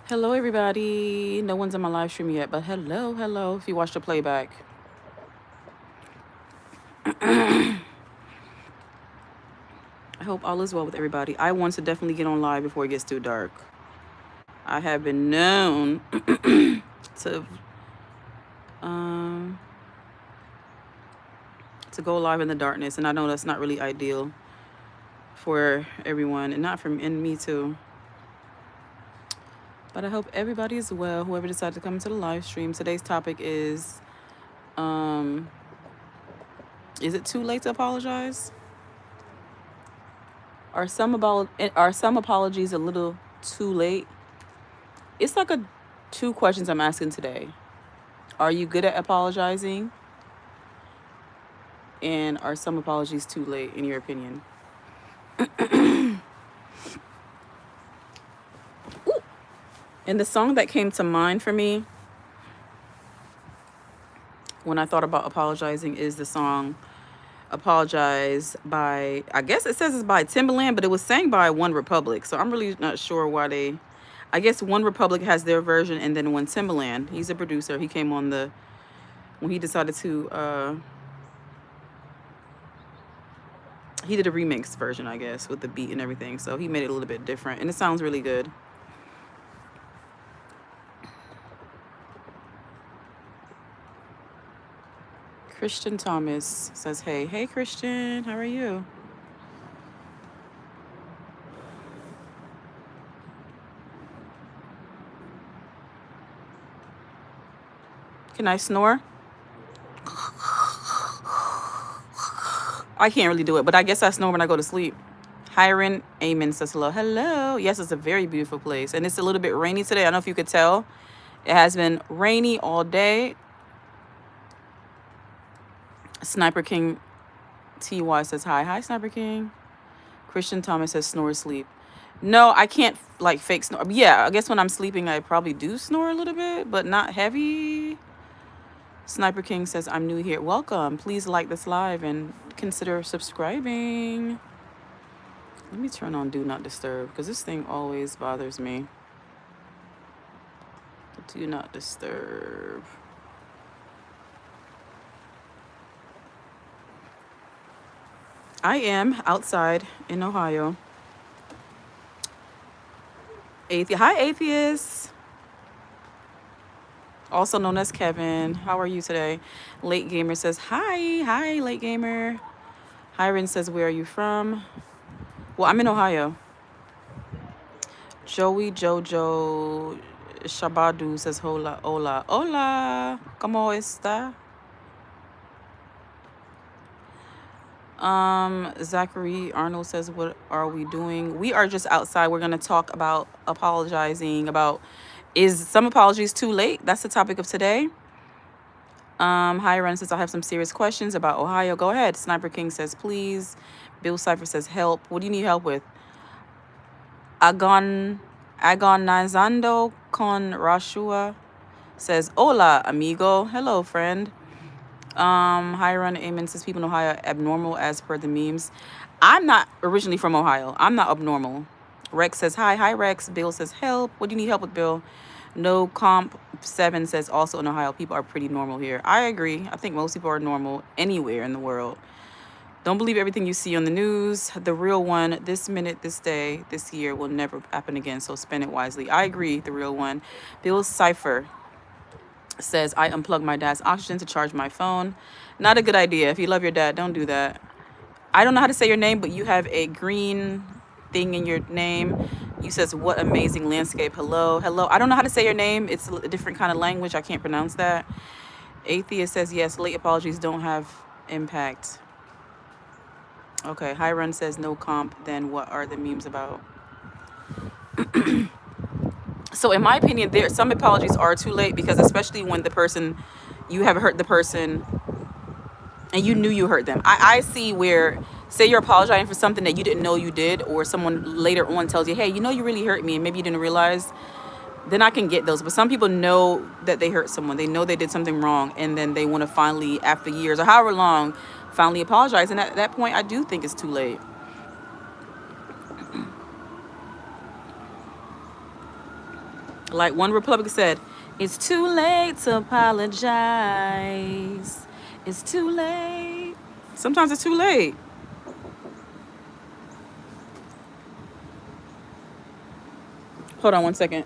Hello, everybody. No one's on my live stream yet, but hello, hello. If you watch the playback, I hope all is well with everybody. I want to definitely get on live before it gets too dark. I have been known to um, to go live in the darkness, and I know that's not really ideal for everyone, and not for me too. But I hope everybody is well. Whoever decided to come to the live stream. Today's topic um, is it too late to apologize? Are some apologies a little too late? It's like a two questions I'm asking today. Are you good at apologizing? And are some apologies too late in your opinion? And the song that came to mind for me when I thought about apologizing is the song Apologize by, I guess it says it's by Timbaland, but it was sang by One Republic. So I'm really not sure why I guess One Republic has their version, and then when Timbaland, he's a producer, he came on when he decided to, he did a remix version, I guess, with the beat and everything. So he made it a little bit different, and it sounds really good. Christian Thomas says, hey, Christian, how are you? Can I snore? I can't really do it, but I guess I snore when I go to sleep. Hiron Amen says hello. Hello. Yes, it's a very beautiful place. And it's a little bit rainy today. I don't know if you could tell. It has been rainy all day. Sniper King TY says hi. Hi, Sniper King. Christian Thomas says snore sleep. No, I can't like fake snore. Yeah, I guess when I'm sleeping, I probably do snore a little bit, but not heavy. Sniper King says, I'm new here. Welcome. Please like this live and consider subscribing. Let me turn on Do Not Disturb because this thing always bothers me. Do Not Disturb. I am outside in Ohio. Hi, Atheist. Also known as Kevin. How are you today? Late Gamer says, hi. Hi, Late Gamer. Hiron says, where are you from? Well, I'm in Ohio. Joey Jojo Shabadu says, hola, hola, hola. ¿Cómo está? Zachary Arnold says, what are we doing? We are just outside. We're going to talk about apologizing, about is some apologies too late? That's the topic of today. Hi, Ren says, I have some serious questions about Ohio. Go ahead. Sniper King says, please. Bill Cipher says, help. What do you need help with? Agonizando con Rashua says, hola, amigo. Hello, friend. Hiron Amen says, people in Ohio are abnormal as per the memes. I'm not originally from Ohio. I'm not abnormal. Rex says, hi. Hi, Rex. Bill says, help. What do you need help with, Bill? No Comp 7 says, also in Ohio, people are pretty normal here. I agree. I think most people are normal anywhere in the world. Don't believe everything you see on the news. The real one, this minute, this day, this year will never happen again. So spend it wisely. I agree. The real one. Bill Cipher says, I unplugged my dad's oxygen to charge my phone. Not a good idea. If you love your dad, don't do that. I don't know how to say your name, but you have a green thing in your name. You says, what amazing landscape. Hello. Hello. I don't know how to say your name. It's a different kind of language. I can't pronounce that. Atheist says, yes, late apologies don't have impact. Okay. Hiron says, no comp. Then what are the memes about? So in my opinion, some apologies are too late because especially when you have hurt the person and you knew you hurt them. I see where, say you're apologizing for something that you didn't know you did, or someone later on tells you, hey, you really hurt me, and maybe you didn't realize, then I can get those. But some people know that they hurt someone. They know they did something wrong, and then they want to finally, after years or however long, finally apologize. And at that point, I do think it's too late. Like one Republican said, it's too late to apologize. It's too late. Sometimes it's too late. Hold on one second.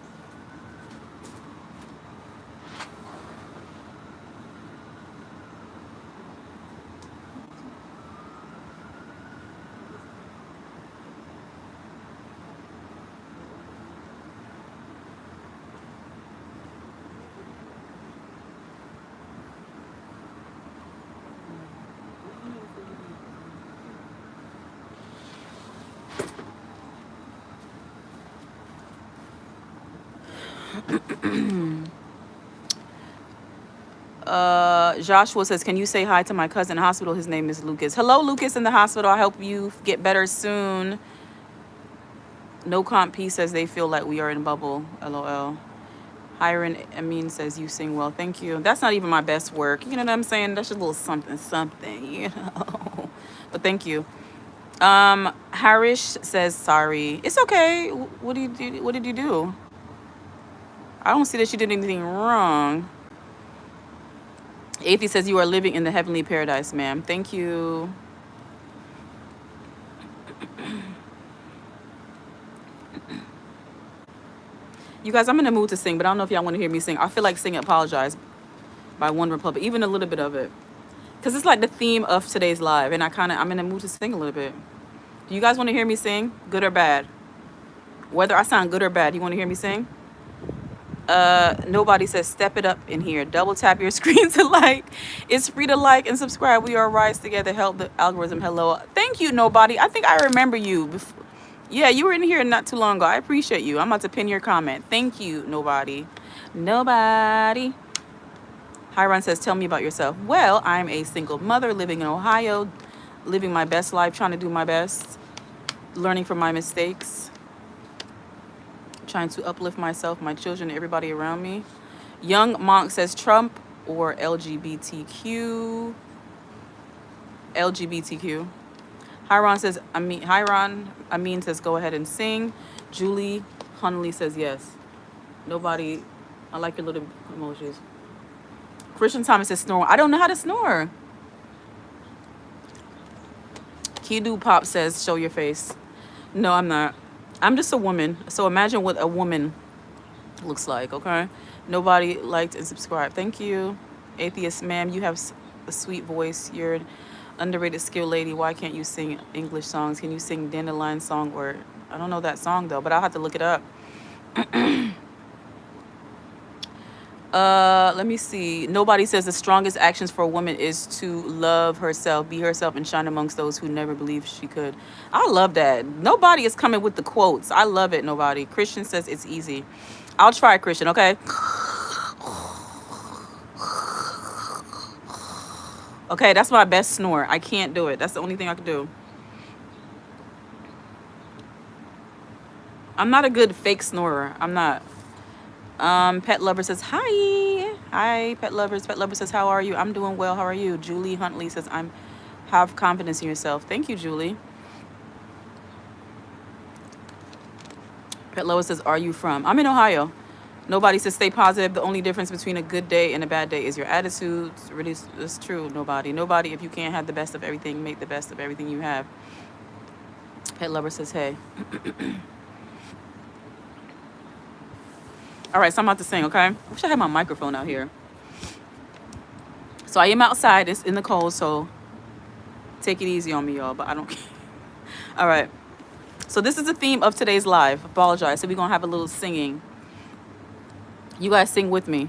Joshua says, can you say hi to my cousin in the hospital? His name is Lucas. Hello, Lucas in the hospital. I hope you get better soon. No Comp P says they feel like we are in a bubble. LOL. Hiron Amin says you sing well. Thank you. That's not even my best work. You know what I'm saying? That's just a little something, something, you know. But thank you. Harish says sorry. It's okay. What did you do? What did you do? I don't see that you did anything wrong. Atheist says you are living in the heavenly paradise, ma'am. Thank you. You guys, I'm in the mood to sing, but I don't know if y'all want to hear me sing. I feel like singing Apologize by One Republic, even a little bit of it. Because it's like the theme of today's live, and I'm in the mood to sing a little bit. Do you guys want to hear me sing? Good or bad? Whether I sound good or bad, you want to hear me sing? Nobody says step it up in here. Double tap your screen to like. It's free to like and subscribe. We are rise together. Help the algorithm. Hello. Thank you, Nobody. I think I remember you. Yeah, you were in here not too long ago. I appreciate you. I'm about to pin your comment. Thank you, Nobody. Nobody. Hiron says, tell me about yourself. Well, I'm a single mother living in Ohio, living my best life, trying to do my best, learning from my mistakes, trying to uplift myself, my children, everybody around me. Young Monk says Trump or LGBTQ. LGBTQ. Hiron Amin says go ahead and sing. Julie Hunley says yes. Nobody. I like your little emojis. Christian Thomas says snore. I don't know how to snore. Kidu Pop says show your face. No, I'm not. I'm just a woman. So imagine what a woman looks like, okay? Nobody liked and subscribed. Thank you. Atheist, ma'am, you have a sweet voice. You're an underrated skill lady. Why can't you sing English songs? Can you sing Dandelion song? Or I don't know that song though, but I'll have to look it up. Let me see. Nobody says the strongest actions for a woman is to love herself, be herself, and shine amongst those who never believed she could. I love that. Nobody is coming with the quotes. I love it, Nobody. Christian says it's easy. I'll try, Christian, okay? Okay, that's my best snore. I can't do it. That's the only thing I can do. I'm not a good fake snorer. I'm not. Pet Lover says, hi. Hi, Pet Lovers. Pet Lover says, how are you? I'm doing well. How are you? Julie Huntley says, have confidence in yourself. Thank you, Julie. Pet Lover says, are you from? I'm in Ohio. Nobody says stay positive. The only difference between a good day and a bad day is your attitude. Really, it's true. Nobody, if you can't have the best of everything, make the best of everything you have. Pet Lover says, hey. All right, so I'm about to sing, okay? I wish I had my microphone out here. So I am outside. It's in the cold, so take it easy on me, y'all, but I don't care. All right. So this is the theme of today's live. Apologize. So we're going to have a little singing. You guys sing with me.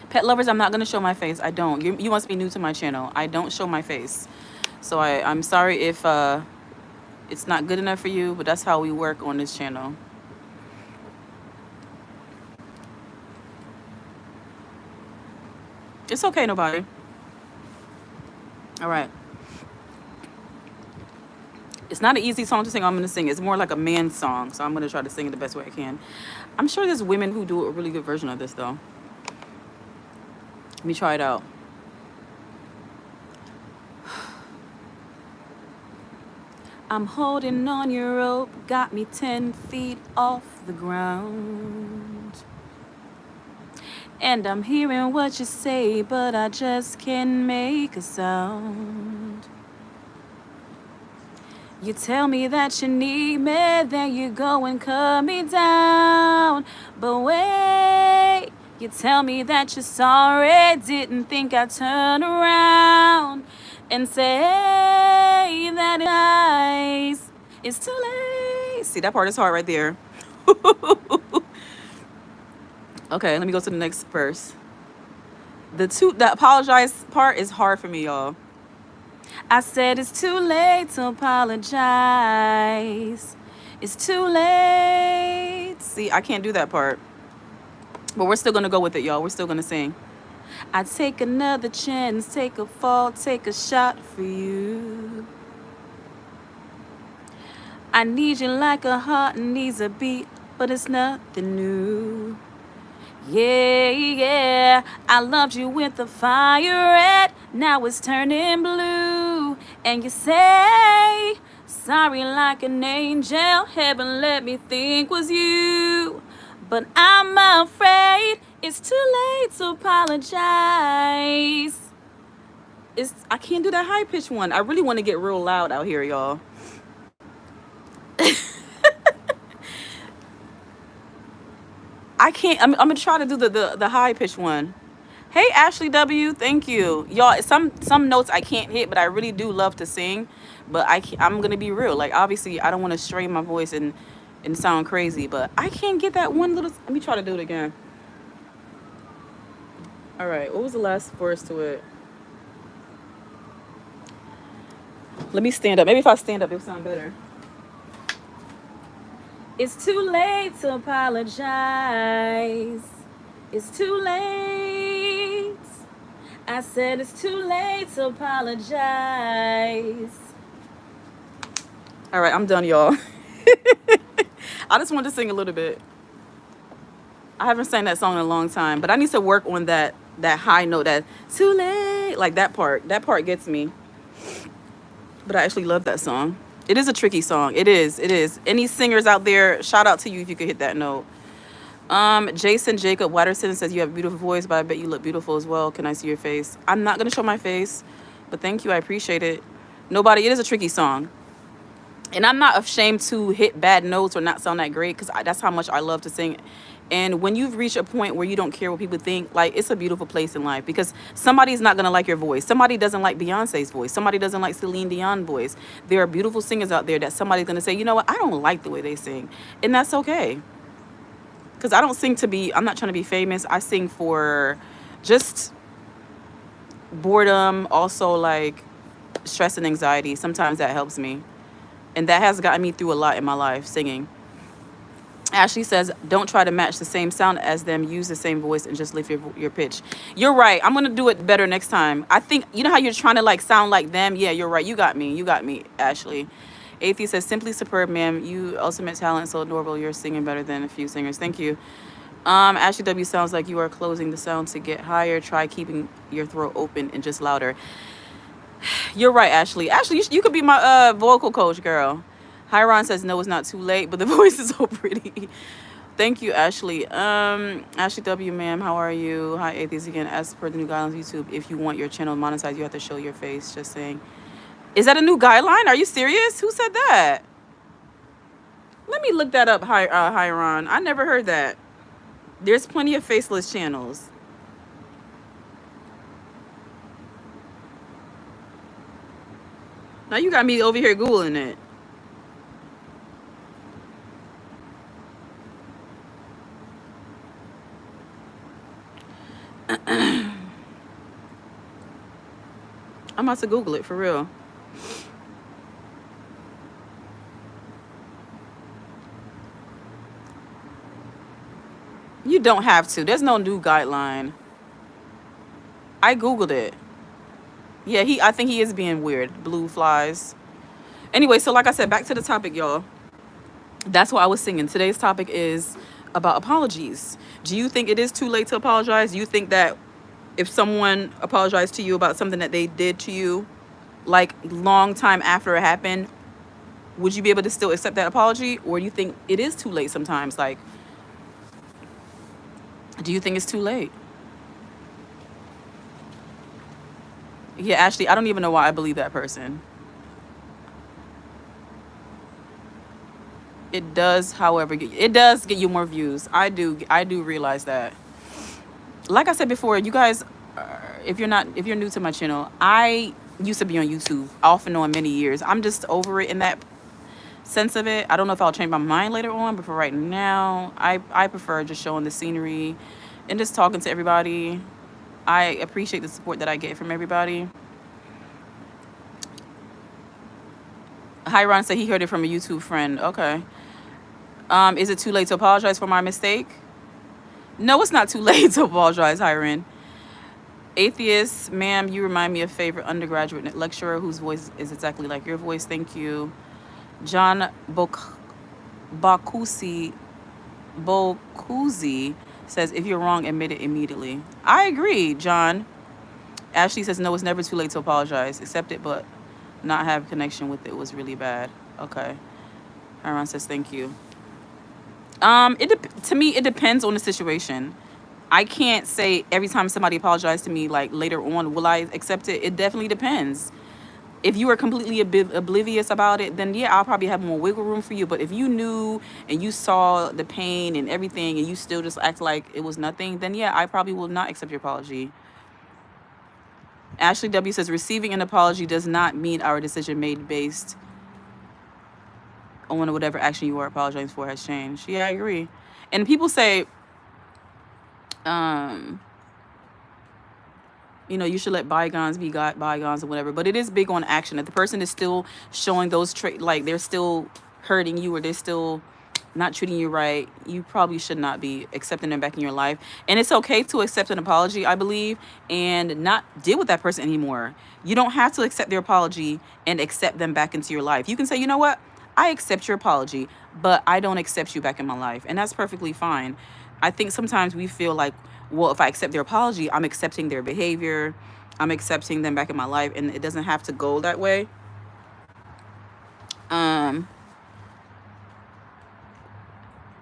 Pet Lovers, I'm not going to show my face. I don't. You must be new to my channel. I don't show my face. So I'm sorry if it's not good enough for you, but that's how we work on this channel. It's okay, Nobody. All right. It's not an easy song to sing. I'm going to sing. It's more like a man song, so I'm going to try to sing it the best way I can. I'm sure there's women who do a really good version of this, though. Let me try it out. I'm holding on your rope, got me 10 feet off the ground. And I'm hearing what you say, but I just can't make a sound. You tell me that you need me, then you go and cut me down. But wait, you tell me that you're sorry, didn't think I'd turn around and say that it's nice. It's too late. See, that part is hard right there. Okay, let me go to the next verse. The apologize part is hard for me, y'all. I said it's too late to apologize. It's too late. See, I can't do that part. But we're still going to go with it, y'all. We're still going to sing. I take another chance, take a fall, take a shot for you. I need you like a heart needs a beat, but it's nothing new. Yeah, yeah, I loved you with the fire red, now it's turning blue. And you say, sorry like an angel, heaven let me think was you. But I'm afraid it's too late to apologize. I can't do that high pitched one. I really want to get real loud out here, y'all. I can't. I'm gonna try to do the high pitched one. Hey Ashley W, thank you, y'all. Some notes I can't hit, but I really do love to sing. But I'm gonna be real. Like obviously, I don't want to strain my voice and sound crazy, but I can't get that one little. Let me try to do it again. All right, what was the last verse to it? Let me stand up. Maybe if I stand up, it'll sound better. It's too late to apologize. It's too late. I said it's too late to apologize. All right, I'm done, y'all. I just wanted to sing a little bit. I haven't sang that song in a long time, but I need to work on that high note, that too late, like that part. That part gets me. But I actually love that song. It is a tricky song. It is. Any singers out there, shout out to you if you could hit that note. Jason Jacob Watterson says you have a beautiful voice, but I bet you look beautiful as well. Can I see your face? I'm not going to show my face, but thank you. I appreciate it. It is a tricky song. And I'm not ashamed to hit bad notes or not sound that great because that's how much I love to sing. And when you've reached a point where you don't care what people think, like, it's a beautiful place in life because somebody's not going to like your voice. Somebody doesn't like Beyonce's voice. Somebody doesn't like Celine Dion's voice. There are beautiful singers out there that somebody's going to say, you know what, I don't like the way they sing. And that's okay. Because I don't sing I'm not trying to be famous. I sing for just boredom, also like stress and anxiety. Sometimes that helps me. And that has gotten me through a lot in my life, singing. Ashley says, don't try to match the same sound as them. Use the same voice and just lift your pitch. You're right. I'm going to do it better next time. I think, you know how you're trying to like sound like them? Yeah, you're right. You got me, Ashley. Atheist says, simply superb, ma'am. You ultimate talent, so adorable. You're singing better than a few singers. Thank you. Ashley W sounds like you are closing the sound to get higher. Try keeping your throat open and just louder. You're right, Ashley. Ashley, you could be my vocal coach, girl. Hiron says, no, it's not too late, but the voice is so pretty. Thank you, Ashley. Ashley W, ma'am, how are you? Hi, Atheist again. As per the new guidelines YouTube, if you want your channel monetized, you have to show your face. Just saying. Is that a new guideline? Are you serious? Who said that? Let me look that up, Hiron. I never heard that. There's plenty of faceless channels. Now you got me over here Googling it. I'm about to Google it for real. You don't have to. There's no new guideline. I Googled it. Yeah, I think he is being weird. Blue flies. Anyway, so like I said, back to the topic, y'all. That's what I was singing. Today's topic is about apologies. Do you think it is too late to apologize? Do you think that if someone apologized to you about something that they did to you, like long time after it happened, would you be able to still accept that apology, or do you think it is too late sometimes? Like, do you think it's too late? Yeah, Ashley, I don't even know why I believe that person. It does, however, it does get you more views. I do realize that. Like I said before, you guys, if you're new to my channel, I used to be on YouTube off and on many years. I'm just over it in that sense of it. I don't know if I'll change my mind later on, but for right now, I prefer just showing the scenery and just talking to everybody. I appreciate the support that I get from everybody. Hiron said he heard it from a YouTube friend. Okay. Is it too late to apologize for my mistake? No, it's not too late to apologize, Hiron. Atheist, ma'am, you remind me of favorite undergraduate lecturer whose voice is exactly like your voice. Thank you. John Bokusi says, if you're wrong, admit it immediately. I agree, John. Ashley says, no, it's never too late to apologize. Accept it, but not have a connection with it was really bad. Okay. Aaron says, thank you. To me, it depends on the situation. I can't say every time somebody apologizes to me, like later on, will I accept it? It definitely depends. If you are completely oblivious about it, then yeah, I'll probably have more wiggle room for you. But if you knew and you saw the pain and everything and you still just act like it was nothing, then yeah, I probably will not accept your apology. Ashley W says, receiving an apology does not mean our decision made based on whatever action you are apologizing for has changed. Yeah, I agree. And people say, you know, you should let bygones be bygones or whatever. But it is big on action. If the person is still showing those traits, like they're still hurting you or they're still not treating you right, you probably should not be accepting them back in your life. And it's okay to accept an apology, I believe, and not deal with that person anymore. You don't have to accept their apology and accept them back into your life. You can say, you know what? I accept your apology, but I don't accept you back in my life. And that's perfectly fine. I think sometimes we feel like, well, if I accept their apology, I'm accepting their behavior. I'm accepting them back in my life. And it doesn't have to go that way.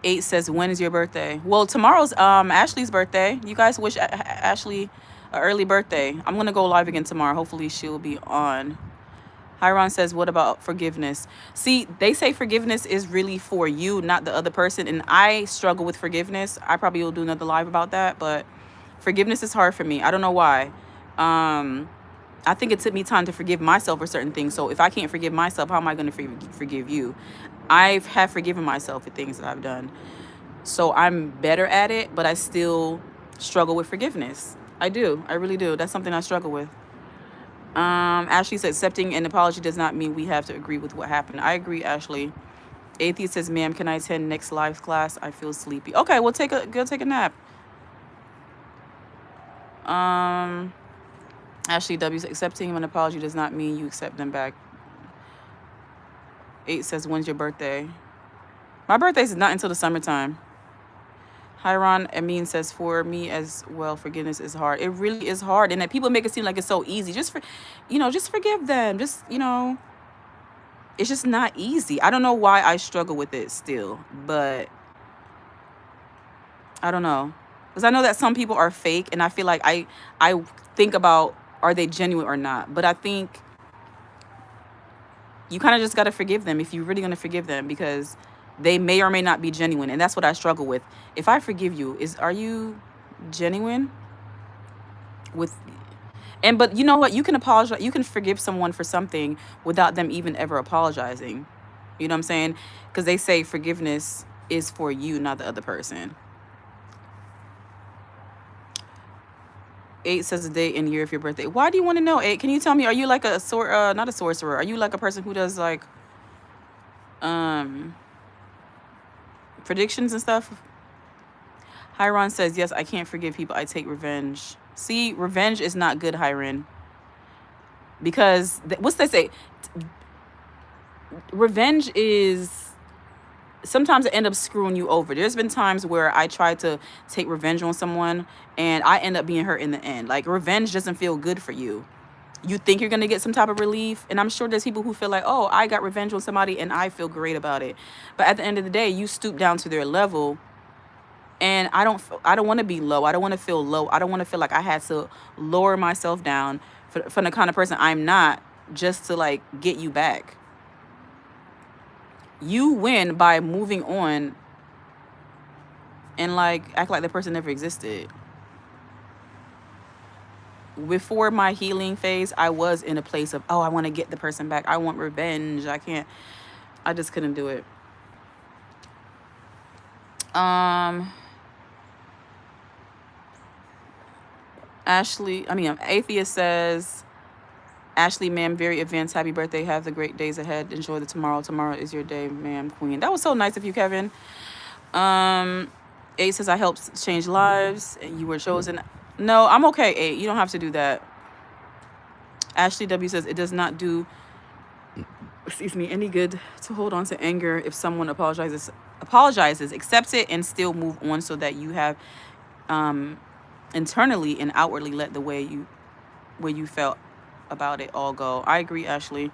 8 says, when is your birthday? Well, tomorrow's Ashley's birthday. You guys wish Ashley an early birthday. I'm going to go live again tomorrow. Hopefully she'll be on. Hiron says, what about forgiveness? See, they say forgiveness is really for you, not the other person. And I struggle with forgiveness. I probably will do another live about that. But forgiveness is hard for me. I don't know why. I think it took me time to forgive myself for certain things. So if I can't forgive myself, how am I going to forgive you? I have forgiven myself for things that I've done. So I'm better at it, but I still struggle with forgiveness. I do. I really do. That's something I struggle with. Ashley said, accepting an apology does not mean we have to agree with what happened. I agree, Ashley. Atheist says, ma'am, can I attend next live class? I feel sleepy. Okay, we'll go take a nap. Ashley W says, accepting an apology does not mean you accept them back. 8 says, when's your birthday? My birthday is not until the summertime. Hiron Amin says, for me as well, forgiveness is hard. It really is hard. And that people make it seem like it's so easy. Just forgive them. Just, it's just not easy. I don't know why I struggle with it still, but I don't know. Because I know that some people are fake, and I feel like I think about, are they genuine or not? But I think you kind of just got to forgive them if you're really going to forgive them, because they may or may not be genuine. And that's what I struggle with. If I forgive you, are you genuine with? But you know what? You can apologize. You can forgive someone for something without them even ever apologizing. You know what I'm saying? Because they say forgiveness is for you, not the other person. 8 says the date and year of your birthday. Why do you want to know, 8? Can you tell me, are you like not a sorcerer? Are you like a person who does like predictions and stuff? Hiron says, yes, I can't forgive people. I take revenge. See, revenge is not good, Hiron. Because what's they say? Revenge is, sometimes it ends up screwing you over. There's been times where I tried to take revenge on someone and I end up being hurt in the end. Like, revenge doesn't feel good for you. You think you're going to get some type of relief. And I'm sure there's people who feel like, oh, I got revenge on somebody and I feel great about it. But at the end of the day, you stoop down to their level. And I don't want to be low. I don't want to feel low. I don't want to feel like I had to lower myself down from the kind of person I'm not just to like get you back. You win by moving on and like act like the person never existed. Before my healing phase, I was in a place of, oh, I want to get the person back. I want revenge. I just couldn't do it. Atheist says, Ashley, ma'am, very advanced. Happy birthday. Have the great days ahead. Enjoy the tomorrow. Tomorrow is your day, ma'am, queen. That was so nice of you, Kevin. 8 says, I helped change lives and you were chosen. No, I'm okay, 8. You don't have to do that. Ashley W says, it does not do, any good to hold on to anger if someone apologizes, accepts it, and still move on so that you have internally and outwardly let the way you felt about it all go. I agree, Ashley.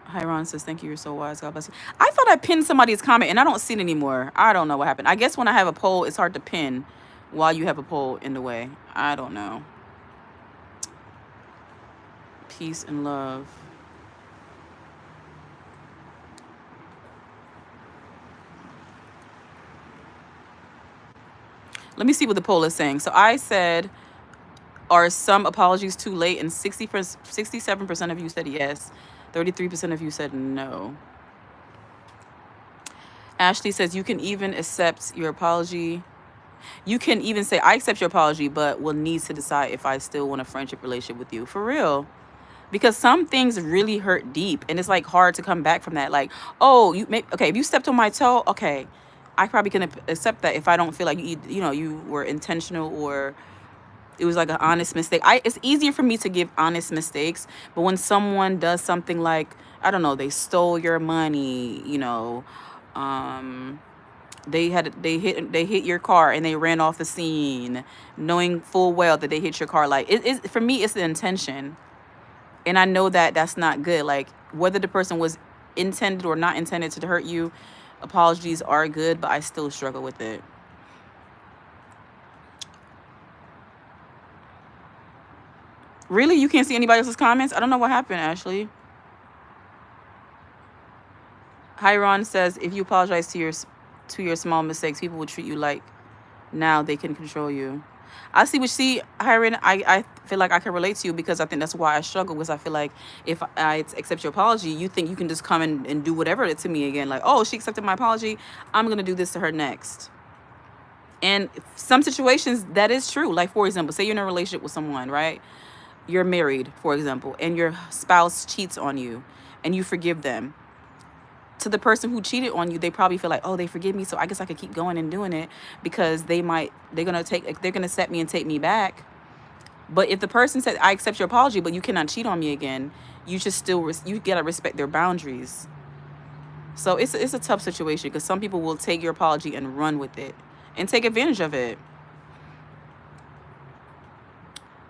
Hiron says, thank you, you're so wise. God bless you. I thought I pinned somebody's comment and I don't see it anymore. I don't know what happened. I guess when I have a poll, it's hard to pin while you have a poll in the way. I don't know. Peace and love. Let me see what the poll is saying. So I said, are some apologies too late? And 67% of you said yes. 33% of you said no. Ashley says, you can even accept your apology. You can even say, I accept your apology, but will need to decide if I still want a friendship relationship with you. For real. Because some things really hurt deep. And it's like hard to come back from that. Like, oh, if you stepped on my toe, okay, I probably can accept that if I don't feel like you were intentional or it was like an honest mistake. It's easier for me to give honest mistakes, but when someone does something like, I don't know, they stole your money, they hit your car and they ran off the scene, knowing full well that they hit your car. Like for me, it's the intention, and I know that that's not good. Like whether the person was intended or not intended to hurt you, apologies are good, but I still struggle with it. Really? You can't see anybody else's comments? I don't know what happened, Ashley. Hiron says, if you apologize to your small mistakes, people will treat you like now they can control you. I see, Hiron, I feel like I can relate to you because I think that's why I struggle, because I feel like if I accept your apology, you think you can just come and do whatever to me again. Like, oh, she accepted my apology, I'm going to do this to her next. And some situations, that is true. Like, for example, say you're in a relationship with someone, right? You're married, for example, and your spouse cheats on you and you forgive them. To the person who cheated on you, they probably feel like, oh, they forgive me, so I guess I could keep going and doing it because they're gonna set me and take me back. But if the person said, I accept your apology, but you cannot cheat on me again, you should still you gotta respect their boundaries. So it's a tough situation because some people will take your apology and run with it and take advantage of it.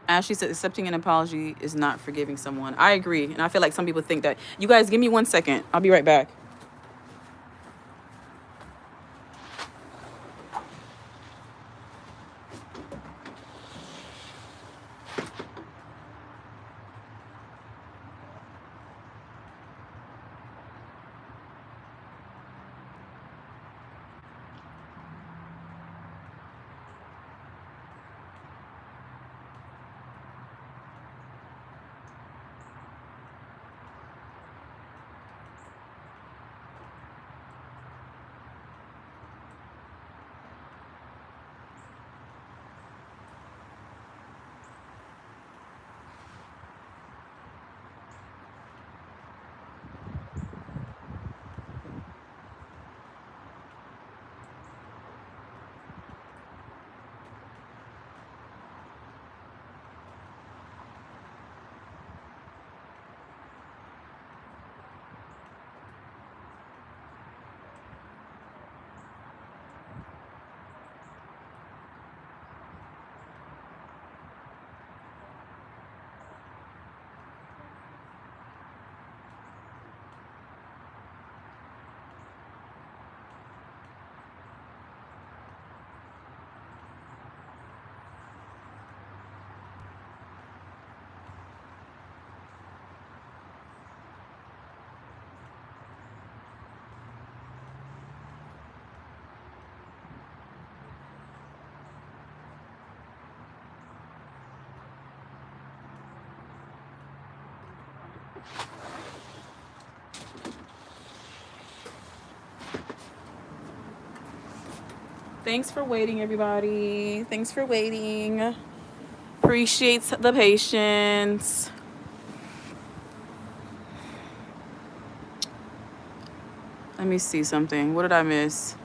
Ashley said, accepting an apology is not forgiving someone. I agree, and I feel like some people think that. You guys, give me 1 second. I'll be right back. Thanks for waiting, everybody. Thanks for waiting. Appreciates the patience. Let me see something. What did I miss?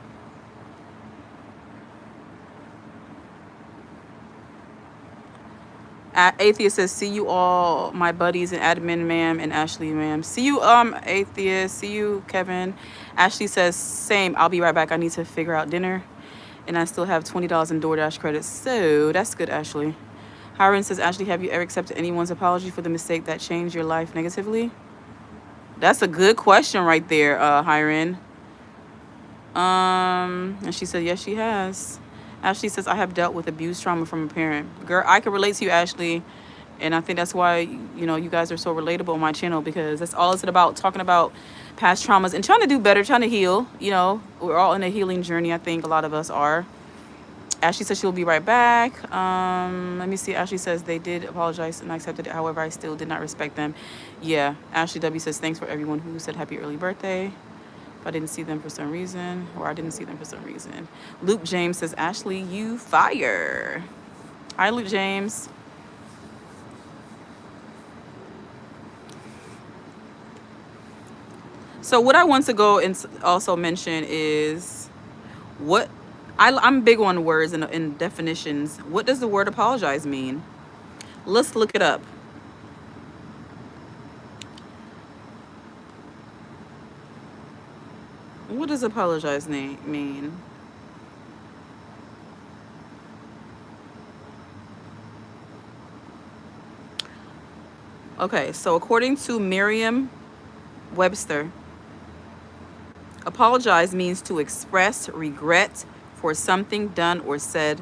Atheist says, see you all, my buddies, and admin ma'am and Ashley ma'am. See you, Atheist. See you, Kevin. Ashley says, same. I'll be right back. I need to figure out dinner. And I still have $20 in DoorDash credits. So that's good, Ashley. Hiron says, Ashley, have you ever accepted anyone's apology for the mistake that changed your life negatively? That's a good question right there, Hiron. And she said, yes, she has. Ashley says, I have dealt with abuse trauma from a parent. Girl, I can relate to you, Ashley. And I think that's why, you know, you guys are so relatable on my channel, because that's all it's about, talking about past traumas and trying to do better, trying to heal. You know, we're all in a healing journey. I think a lot of us are. Ashley says she'll be right back. Let me see. Ashley says they did apologize and I accepted it. However, I still did not respect them. Yeah. Ashley W says, thanks for everyone who said happy early birthday. If I didn't see them for some reason, or I didn't see them for some reason. Luke James says, Ashley, you fire. Hi, Luke James. So what I want to go and also mention is what I'm big on words and definitions. What does the word apologize mean? Let's look it up. What does apologize mean? Okay, so according to Merriam-Webster, apologize means to express regret for something done or said.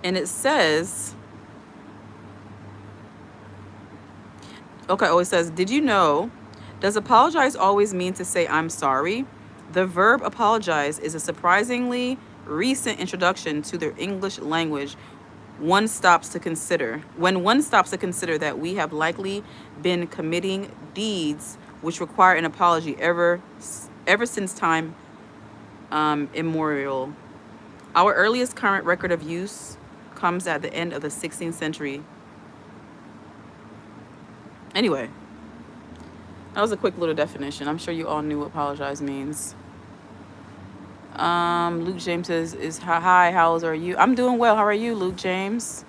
And it says, okay, it says, did you know, does apologize always mean to say I'm sorry? The verb apologize is a surprisingly recent introduction to the English language. When one stops to consider that we have likely been committing deeds which require an apology ever since time immemorial. Our earliest current record of use comes at the end of the 16th century. Anyway, that was a quick little definition. I'm sure you all knew what apologize means. Luke James says, hi, how are you? I'm doing well. How are you, Luke James?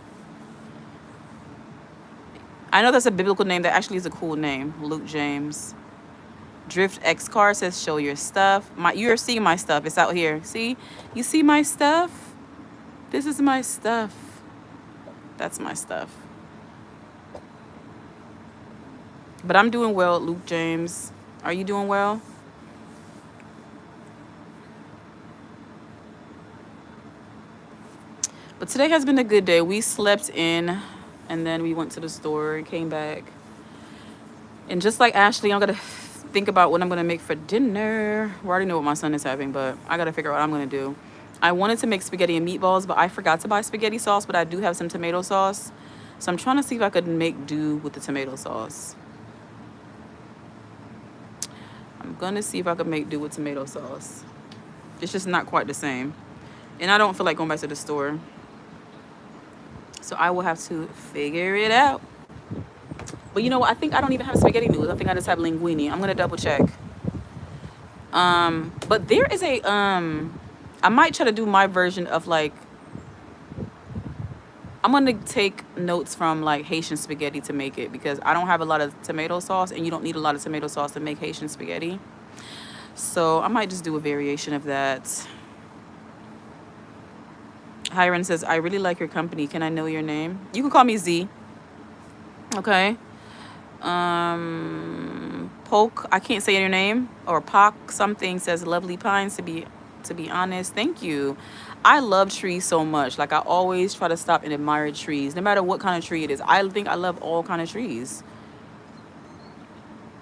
I know that's a biblical name. That actually is a cool name, Luke James. Drift X Car says, show your stuff. You're seeing my stuff. It's out here. See? You see my stuff? This is my stuff. That's my stuff. But I'm doing well, Luke James. Are you doing well? But today has been a good day. We slept in, and then we went to the store and came back. And just like Ashley, I'm going to think about what I'm going to make for dinner. We already know what my son is having, but I got to figure out what I'm going to do. I wanted to make spaghetti and meatballs, but I forgot to buy spaghetti sauce, but I do have some tomato sauce. So I'm trying to see if I could make do with the tomato sauce. I'm going to see if I could make do with tomato sauce. It's just not quite the same. And I don't feel like going back to the store. So I will have to figure it out. But you know what? I think I don't even have spaghetti noodles. I think I just have linguine. I'm going to double check. But there is a... I might try to do my version of like... I'm going to take notes from like Haitian spaghetti to make it, because I don't have a lot of tomato sauce, and you don't need a lot of tomato sauce to make Haitian spaghetti. So I might just do a variation of that. Hiron says, I really like your company. Can I know your name? You can call me Z. Okay. Poke, I can't say your name. Or Pock something says, lovely pines, to be honest. Thank you. I love trees so much. Like, I always try to stop and admire trees, no matter what kind of tree it is. I think I love all kind of trees.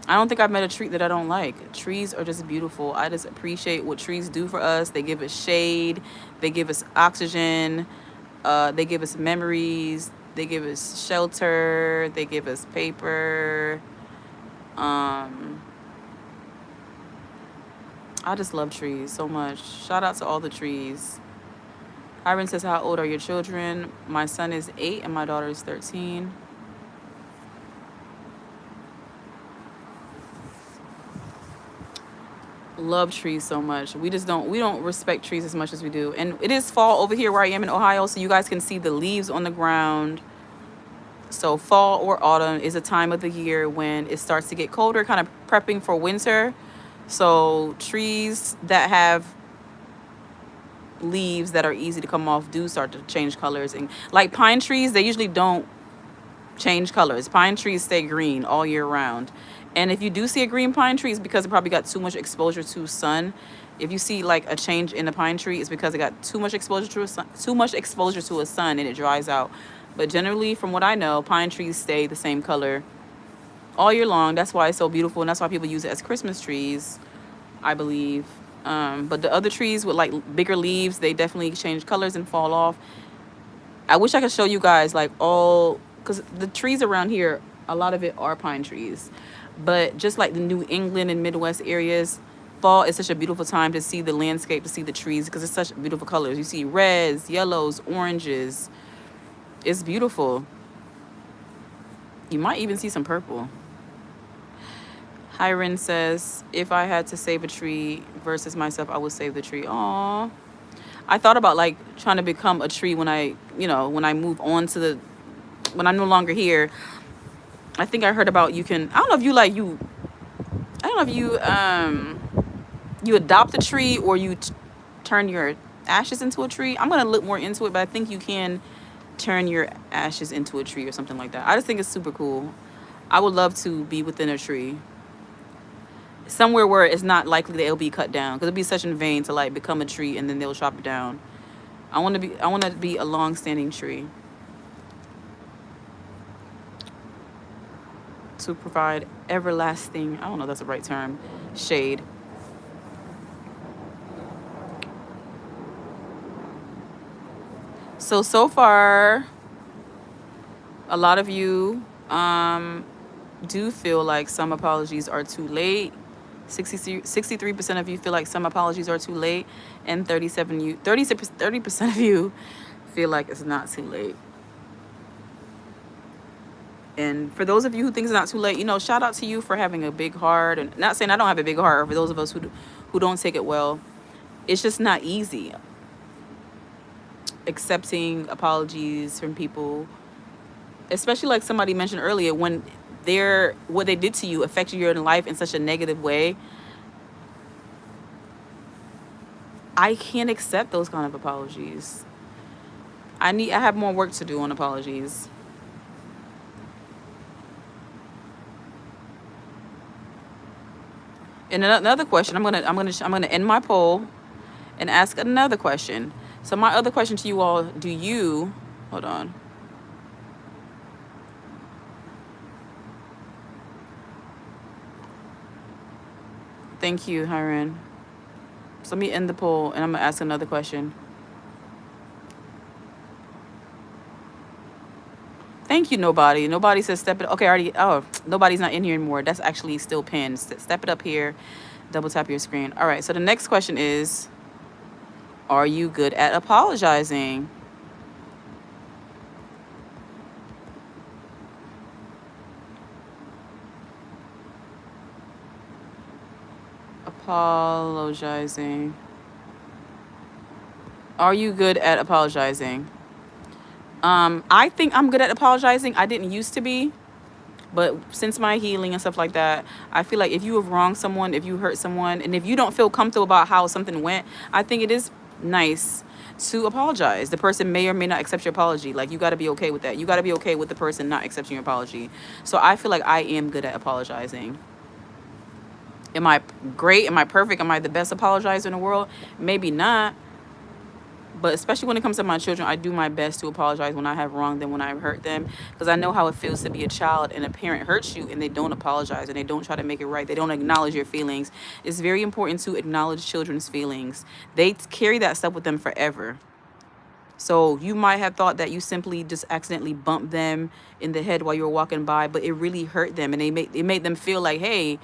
I don't think I've met a tree that I don't like. Trees are just beautiful. I just appreciate what trees do for us. They give us shade. They give us oxygen. They give us memories. They give us shelter. They give us paper. Um, I just love trees so much. Shout out to all the trees. Hiron says, how old are your children? My son is 8 and my daughter is 13. Love trees so much. We don't respect trees as much as we do. And it is fall over here where I am in Ohio, so you guys can see the leaves on the ground. So fall or autumn is a time of the year when it starts to get colder, kind of prepping for winter. So trees that have leaves that are easy to come off do start to change colors. And like pine trees, they usually don't change colors. Pine trees stay green all year round. And if you do see a green pine tree, it's because it probably got too much exposure to sun. If you see like a change in the pine tree, it's because it got too much exposure to a sun and it dries out. But generally, from what I know, pine trees stay the same color all year long. That's why it's so beautiful, and that's why people use it as Christmas trees, I believe. But the other trees with like bigger leaves, they definitely change colors and fall off. I wish I could show you guys like all, because the trees around here, a lot of it are pine trees. But just like the New England and Midwest areas, fall is such a beautiful time to see the landscape, to see the trees, because it's such beautiful colors. You see reds, yellows, oranges. It's beautiful. You might even see some purple. Hiron says, if I had to save a tree versus myself, I would save the tree. Aww. I thought about like trying to become a tree when I move on to when I'm no longer here. I think I heard about I don't know if you adopt a tree or you turn your ashes into a tree. I'm going to look more into it, but I think you can turn your ashes into a tree or something like that. I just think it's super cool. I would love to be within a tree. Somewhere where it's not likely that it'll be cut down, because it'd be such in vain to like become a tree and then they'll chop it down. I want to be a long-standing tree to provide everlasting, I don't know if that's the right term, shade. So far, a lot of you do feel like some apologies are too late. 63% of you feel like some apologies are too late, and 30% of you feel like it's not too late. And for those of you who think it's not too late, shout out to you for having a big heart. And not saying I don't have a big heart, or for those of us who don't take it well, it's just not easy accepting apologies from people, especially like somebody mentioned earlier, when what they did to you affected your life in such a negative way. I can't accept those kind of apologies. I have more work to do on apologies. And another question, I'm gonna end my poll and ask another question. So my other question to you all, hold on. Thank you, Hiron. So let me end the poll and I'm gonna ask another question. Thank you, nobody. Nobody says step it. Okay, nobody's not in here anymore. That's actually still pinned. Step it up here. Double tap your screen. All right, so the next question is, are you good at apologizing? Apologizing. Are you good at apologizing? I think I'm good at apologizing. I didn't used to be, but since my healing and stuff like that, I feel like if you have wronged someone, if you hurt someone, and if you don't feel comfortable about how something went, I think it is nice to apologize. The person may or may not accept your apology. Like, you got to be okay with that. You got to be okay with the person not accepting your apology. So I feel like I am good at apologizing. Am I great? Am I perfect? Am I the best apologizer in the world? Maybe not. But especially when it comes to my children, I do my best to apologize when I have wronged them, when I have hurt them, because I know how it feels to be a child and a parent hurts you and they don't apologize and they don't try to make it right. They don't acknowledge your feelings. It's very important to acknowledge children's feelings. They carry that stuff with them forever. So you might have thought that you simply just accidentally bumped them in the head while you were walking by, but it really hurt them, and it made them feel like, hey,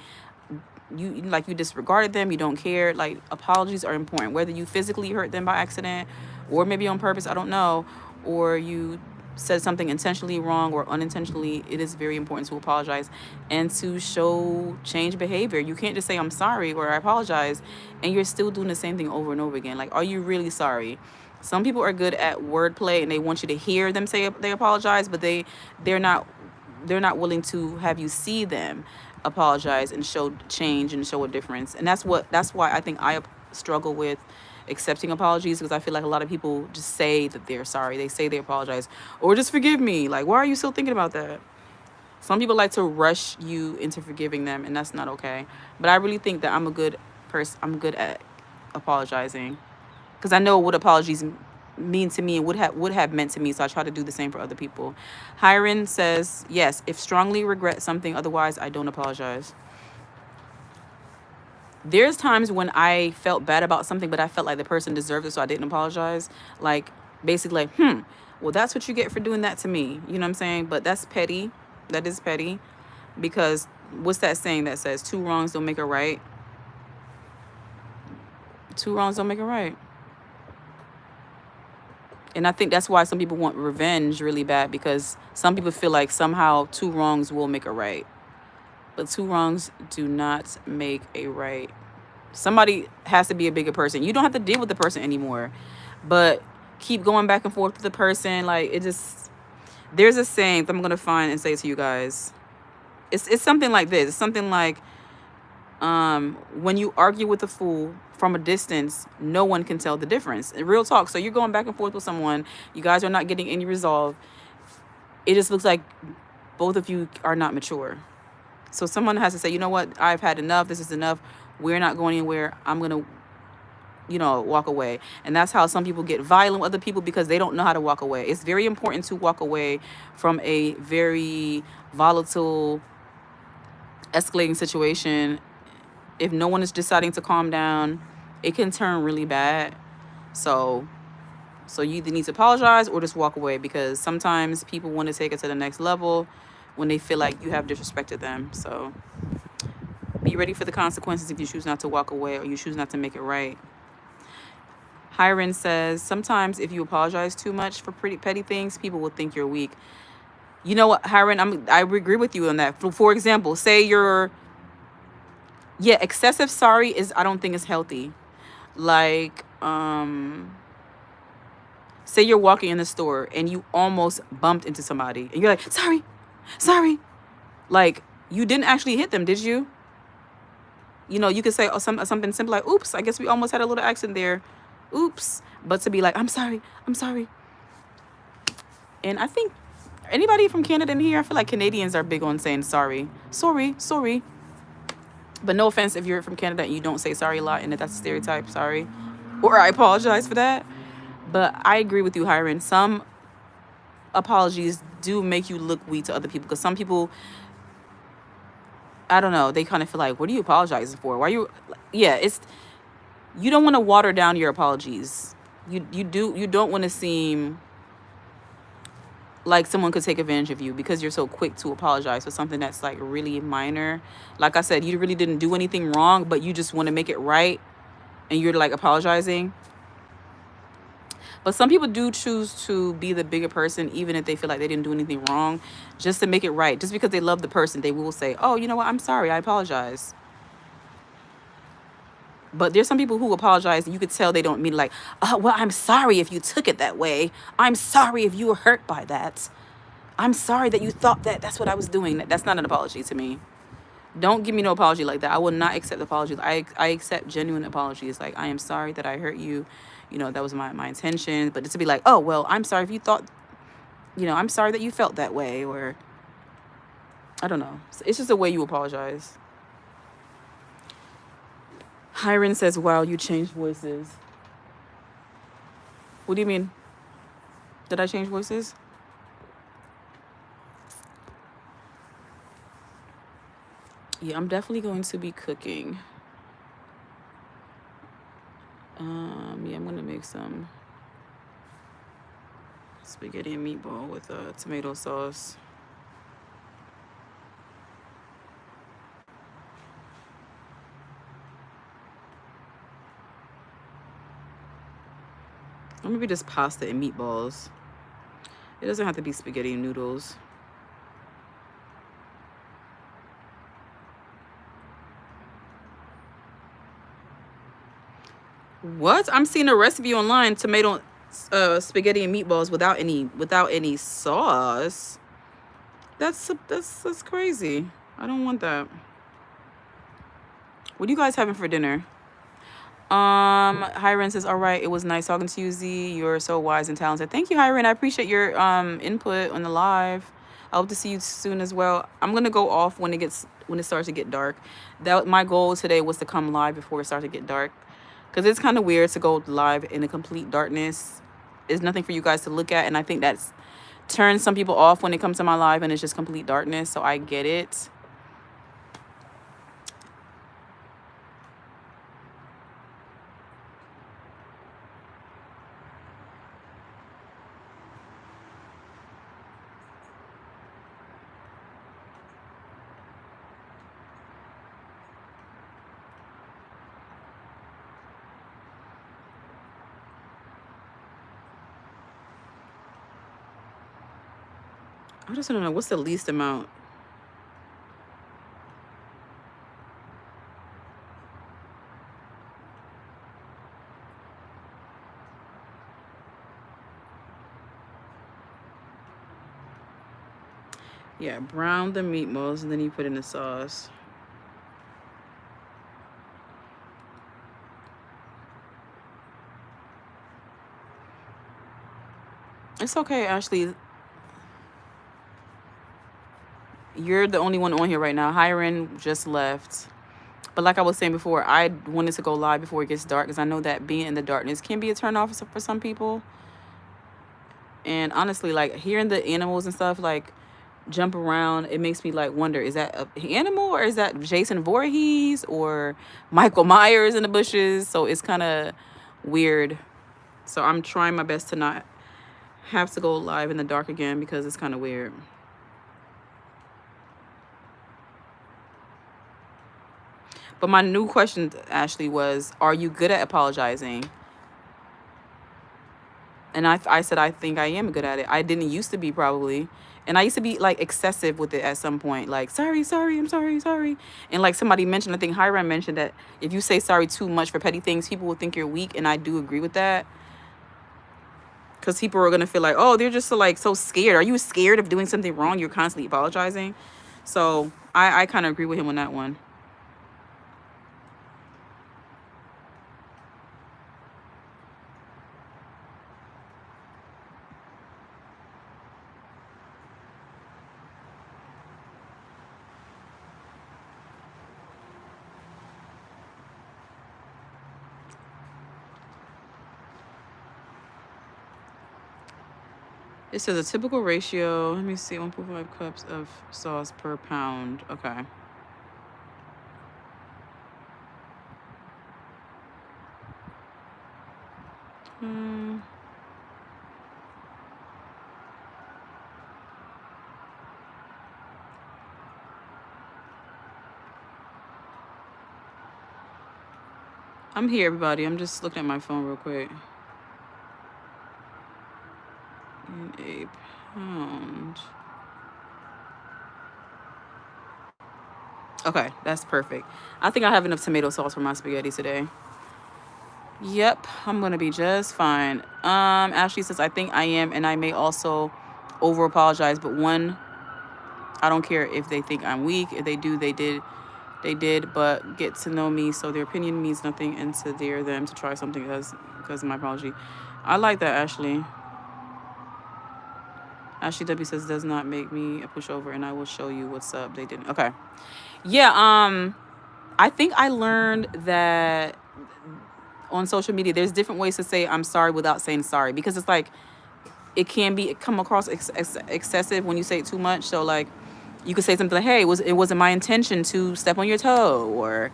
you disregarded them, you don't care. Like, apologies are important, whether you physically hurt them by accident or maybe on purpose, I don't know, or you said something intentionally wrong or unintentionally. It is very important to apologize and to show change behavior. You can't just say I'm sorry or I apologize and you're still doing the same thing over and over again. Like, are you really sorry? Some people are good at wordplay and they want you to hear them say they apologize, but they're not willing to have you see them apologize and show change and show a difference. And that's why I think I struggle with accepting apologies, because I feel like a lot of people just say that they're sorry, they say they apologize, or just forgive me. Like, why are you still thinking about that? Some people like to rush you into forgiving them, and that's not okay. But I really think that I'm a good person. I'm good at apologizing because I know what apologies mean to me and would have meant to me, so I try to do the same for other people. Hiron says, yes, if strongly regret something, otherwise I don't apologize. There's times when I felt bad about something, but I felt like the person deserved it, so I didn't apologize. Like, basically, like, well, that's what you get for doing that to me. You know what I'm saying? But that's petty. That is petty. Because what's that saying that says, 2 wrongs don't make a right? 2 wrongs don't make a right. And I think that's why some people want revenge really bad, because some people feel like somehow 2 wrongs will make a right. But 2 wrongs do not make a right. Somebody has to be a bigger person. You don't have to deal with the person anymore, but keep going back and forth with the person. Like, it just, there's a saying that I'm going to find and say to you guys. It's something like this. It's something like, when you argue with a fool from a distance, no one can tell the difference. Real talk. So you're going back and forth with someone. You guys are not getting any resolve. It just looks like both of you are not mature. So someone has to say, you know what? I've had enough. This is enough. We're not going anywhere. I'm going to, walk away. And that's how some people get violent with other people, because they don't know how to walk away. It's very important to walk away from a very volatile, escalating situation. If no one is deciding to calm down, it can turn really bad. So you either need to apologize or just walk away, because sometimes people want to take it to the next level when they feel like you have disrespected them. So be ready for the consequences if you choose not to walk away or you choose not to make it right. Hiron says, sometimes if you apologize too much for pretty petty things, people will think you're weak. You know what, Hiron, I agree with you on that. For example, say excessive sorry I don't think is healthy. Like, say you're walking in the store and you almost bumped into somebody and you're like, sorry. Like, you didn't actually hit them, did you? You could say something simple like, oops, I guess we almost had a little accident there. Oops. But to be like, I'm sorry. And I think anybody from Canada in here, I feel like Canadians are big on saying sorry. But no offense if you're from Canada and you don't say sorry a lot, and if that's a stereotype, sorry. Or I apologize for that. But I agree with you, Hiron. Some apologies do make you look weak to other people, because some people, I don't know, they kind of feel like, what are you apologizing for? Why are you... Yeah, you don't want to water down your apologies. You don't want to seem like someone could take advantage of you because you're so quick to apologize for something that's like really minor. Like I said, you really didn't do anything wrong, but you just want to make it right, and you're like apologizing. But some people do choose to be the bigger person, even if they feel like they didn't do anything wrong, just to make it right. Just because they love the person, they will say, oh, you know what, I'm sorry, I apologize. But there's some people who apologize and you could tell they don't mean like, well, I'm sorry if you took it that way. I'm sorry if you were hurt by that. I'm sorry that you thought that that's what I was doing. That's not an apology to me. Don't give me no apology like that. I will not accept apologies. I accept genuine apologies. Like, I am sorry that I hurt you. That was my intention. But to be like, oh, well, I'm sorry if you thought, I'm sorry that you felt that way. Or, I don't know. It's just a way you apologize. Hiron says, wow, you changed voices. What do you mean? Did I change voices? Yeah, I'm definitely going to be cooking. Yeah, I'm going to make some Spaghetti and meatball with tomato sauce. Or maybe just pasta and meatballs. It doesn't have to be spaghetti and noodles. What? I'm seeing a recipe online, tomato spaghetti and meatballs without any sauce. That's crazy. I don't want that. What are you guys having for dinner? Hiren says, all right, it was nice talking to you, Z. You're so wise and talented. Thank you, Hiren. I appreciate your input on the live. I hope to see you soon as well. I'm gonna go off when it starts to get dark. That my goal today was to come live before it starts to get dark. Because it's kind of weird to go live in a complete darkness. There's nothing for you guys to look at, and I think that's turns some people off when it comes to my live and it's just complete darkness. So I get it. I just don't know what's the least amount. Yeah, brown the meatballs and then you put in the sauce. It's okay, Ashley. You're the only one on here right now. Hiren just left. But like I was saying before, I wanted to go live before it gets dark because I know that being in the darkness can be a turn off for some people. And honestly, like hearing the animals and stuff like jump around, it makes me like wonder, is that an animal or is that Jason Voorhees or Michael Myers in the bushes? So it's kind of weird. So I'm trying my best to not have to go live in the dark again because it's kind of weird. But my new question, Ashley, was, are you good at apologizing? And I said, I think I am good at it. I didn't used to be, probably. And I used to be like excessive with it at some point. Like, sorry, I'm sorry. And like somebody mentioned, I think Hiram mentioned that if you say sorry too much for petty things, people will think you're weak. And I do agree with that. Because people are going to feel like, oh, they're just so scared. Are you scared of doing something wrong? You're constantly apologizing. So I kind of agree with him on that one. It says a typical ratio. Let me see, 1.5 cups of sauce per pound. Okay. I'm here, everybody. I'm just looking at my phone real quick. A pound. Okay, that's perfect. I think I have enough tomato sauce for my spaghetti today. Yep, I'm gonna be just fine. Ashley says, I think I am, and I may also over apologize, but one, I don't care if they think I'm weak. If they do, they did, but get to know me, so their opinion means nothing, and to dare them to try something because of my apology. I like that, Ashley. Ashley W says, does not make me a pushover, and I will show you what's up. They didn't. Okay. Yeah, I think I learned that on social media, there's different ways to say I'm sorry without saying sorry, because it's like it can come across excessive when you say it too much. So like you could say something like, hey, it wasn't my intention to step on your toe,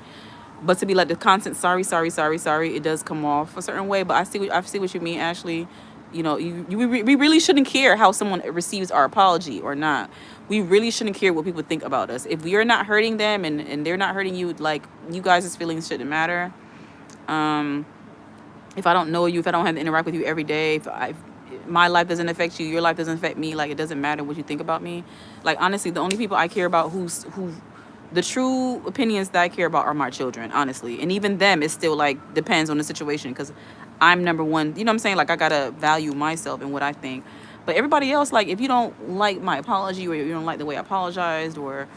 but to be like the constant sorry, it does come off a certain way. But I see what you mean, Ashley. You know, we really shouldn't care how someone receives our apology or not. We really shouldn't care what people think about us. If we are not hurting them and they're not hurting you, like, you guys' feelings shouldn't matter. Um, if I don't know you, if I don't have to interact with you every day, if my life doesn't affect you, your life doesn't affect me, like, it doesn't matter what you think about me. Like, honestly, the only people I care about who the true opinions that I care about are my children, honestly. And even them, it still, like, depends on the situation, because I'm number one. You know what I'm saying? Like, I gotta value myself and what I think. But everybody else, like, if you don't like my apology, or you don't like the way I apologized, or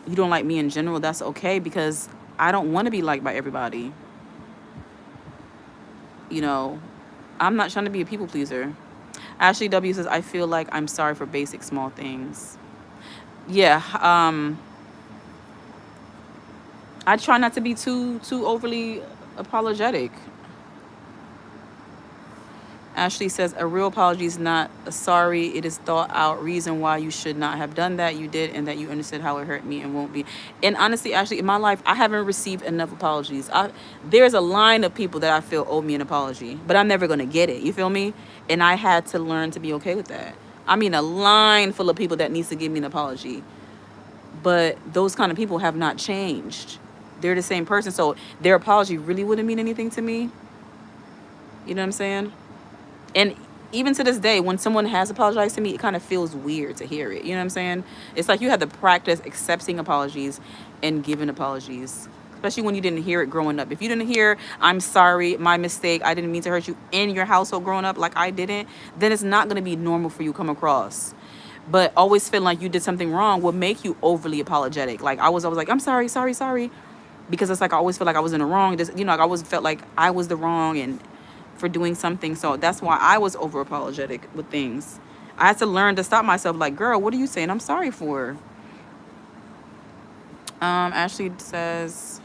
you don't like me in general, that's okay, because I don't want to be liked by everybody. You know, I'm not trying to be a people pleaser. Ashley W says, I feel like I'm sorry for basic small things. Yeah, I try not to be too overly apologetic. Ashley says, a real apology is not a sorry. It is thought out reason why you should not have done that. You did, and that you understood how it hurt me and won't be. And honestly, Ashley, in my life, I haven't received enough apologies. There's a line of people that I feel owe me an apology, but I'm never going to get it. You feel me? And I had to learn to be okay with that. I mean, a line full of people that needs to give me an apology. But those kind of people have not changed. They're the same person. So their apology really wouldn't mean anything to me. You know what I'm saying? And even to this day, when someone has apologized to me, it kind of feels weird to hear it. You know what I'm saying? It's like you had to practice accepting apologies and giving apologies, especially when you didn't hear it growing up. If you didn't hear, I'm sorry, my mistake, I didn't mean to hurt you in your household growing up, like I didn't, then it's not going to be normal for you to come across. But always feeling like you did something wrong will make you overly apologetic. Like, I was always like, I'm sorry, sorry, sorry. Because it's like I always feel like I was in the wrong. Just, you know, like, I always felt like I was the wrong and for doing something. So that's why I was over apologetic with things. I had to learn to stop myself. Like, girl, what are you saying I'm sorry for? Ashley says,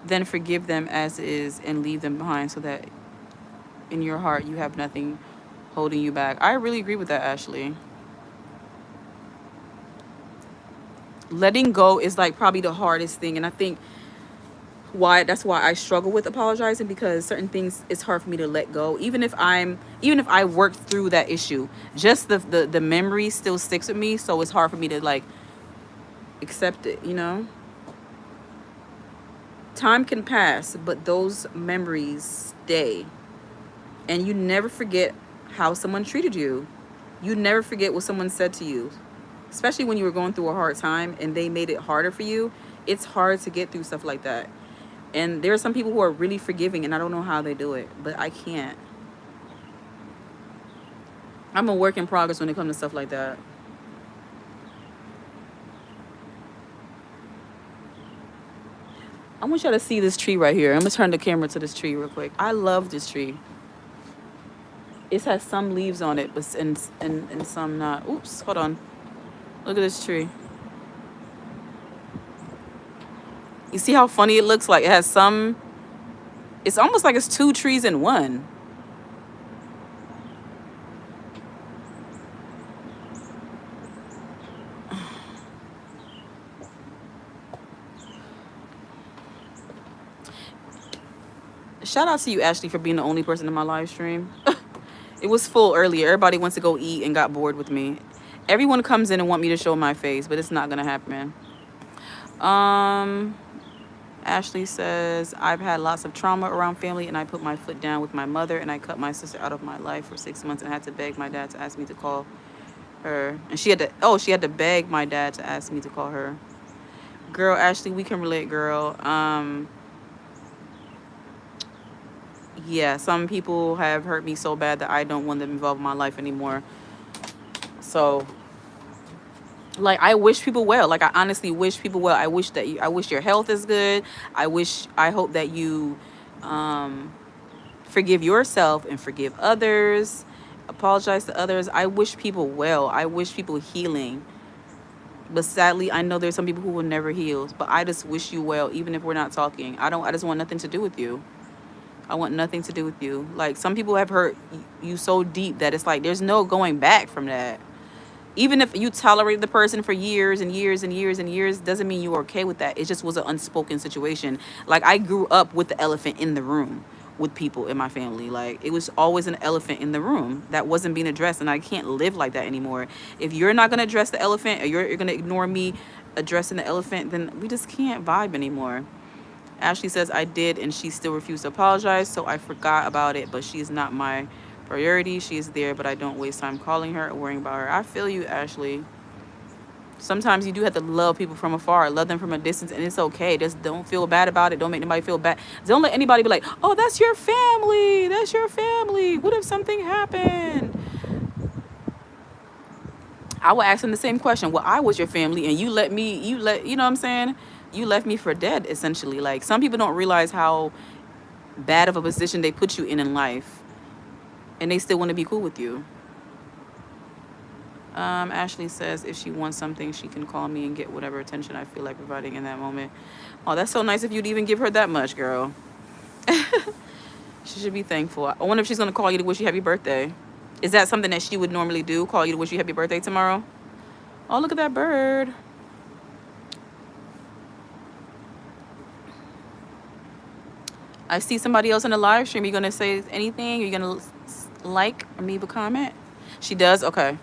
then forgive them as is and leave them behind, so that in your heart you have nothing holding you back. I really agree with that, Ashley. Letting go is like probably the hardest thing, and I think that's why I struggle with apologizing, because certain things it's hard for me to let go. Even if I work through that issue, just the memory still sticks with me, so it's hard for me to, like, accept it, you know? Time can pass, but those memories stay. And you never forget how someone treated you. You never forget what someone said to you. Especially when you were going through a hard time and they made it harder for you. It's hard to get through stuff like that. And there are some people who are really forgiving, and I don't know how they do it, but I can't. I'm a work in progress when it comes to stuff like that. I want y'all to see this tree right here. I'm going to turn the camera to this tree real quick. I love this tree. It has some leaves on it, but and some not. Oops, hold on. Look at this tree. You see how funny it looks? Like, it has some... It's almost like it's two trees in one. Shout out to you, Ashley, for being the only person in my live stream. It was full earlier. Everybody wants to go eat and got bored with me. Everyone comes in and want me to show my face, but it's not going to happen. Ashley says, I've had lots of trauma around family, and I put my foot down with my mother, and I cut my sister out of my life for 6 months and had to beg my dad to ask me to call her. And she had to beg my dad to ask me to call her. Girl, Ashley, we can relate, girl. Yeah, some people have hurt me so bad that I don't want them involved in my life anymore. So, like, I wish people well. Like, I honestly wish people well. I wish your health is good. I hope that you forgive yourself and forgive others, apologize to others. I wish people well. I wish people healing. But sadly, I know there's some people who will never heal. But I just wish you well, even if we're not talking. I just want nothing to do with you. I want nothing to do with you. Like, some people have hurt you so deep that it's like there's no going back from that. Even if you tolerated the person for years and years and years and years, doesn't mean you were okay with that. It just was an unspoken situation. Like, I grew up with the elephant in the room. with people in my family. Like, it was always an elephant in the room that wasn't being addressed, and I can't live like that anymore. If you're not gonna address the elephant, or you're gonna ignore me addressing the elephant, then we just can't vibe anymore. Ashley says, I did, and she still refused to apologize, so I forgot about it, but she's not my priority. She is there, but I don't waste time calling her or worrying about her. I feel you, Ashley. Sometimes you do have to love people from afar, love them from a distance, and it's okay. Just don't feel bad about it. Don't make anybody feel bad. Don't let anybody be like, oh, that's your family. That's your family. What if something happened? I would ask them the same question. Well, I was your family, and you know what I'm saying? You left me for dead, essentially. Like, some people don't realize how bad of a position they put you in life, and they still want to be cool with you. Ashley says, if she wants something, she can call me and get whatever attention I feel like providing in that moment. Oh, that's so nice of you to even give her that much, girl. She should be thankful. I wonder if she's going to call you to wish you happy birthday. Is that something that she would normally do? Call you to wish you happy birthday tomorrow? Oh, look at that bird. I see somebody else in the live stream. You going to say anything? Are you going to like or leave a comment? She does? Okay.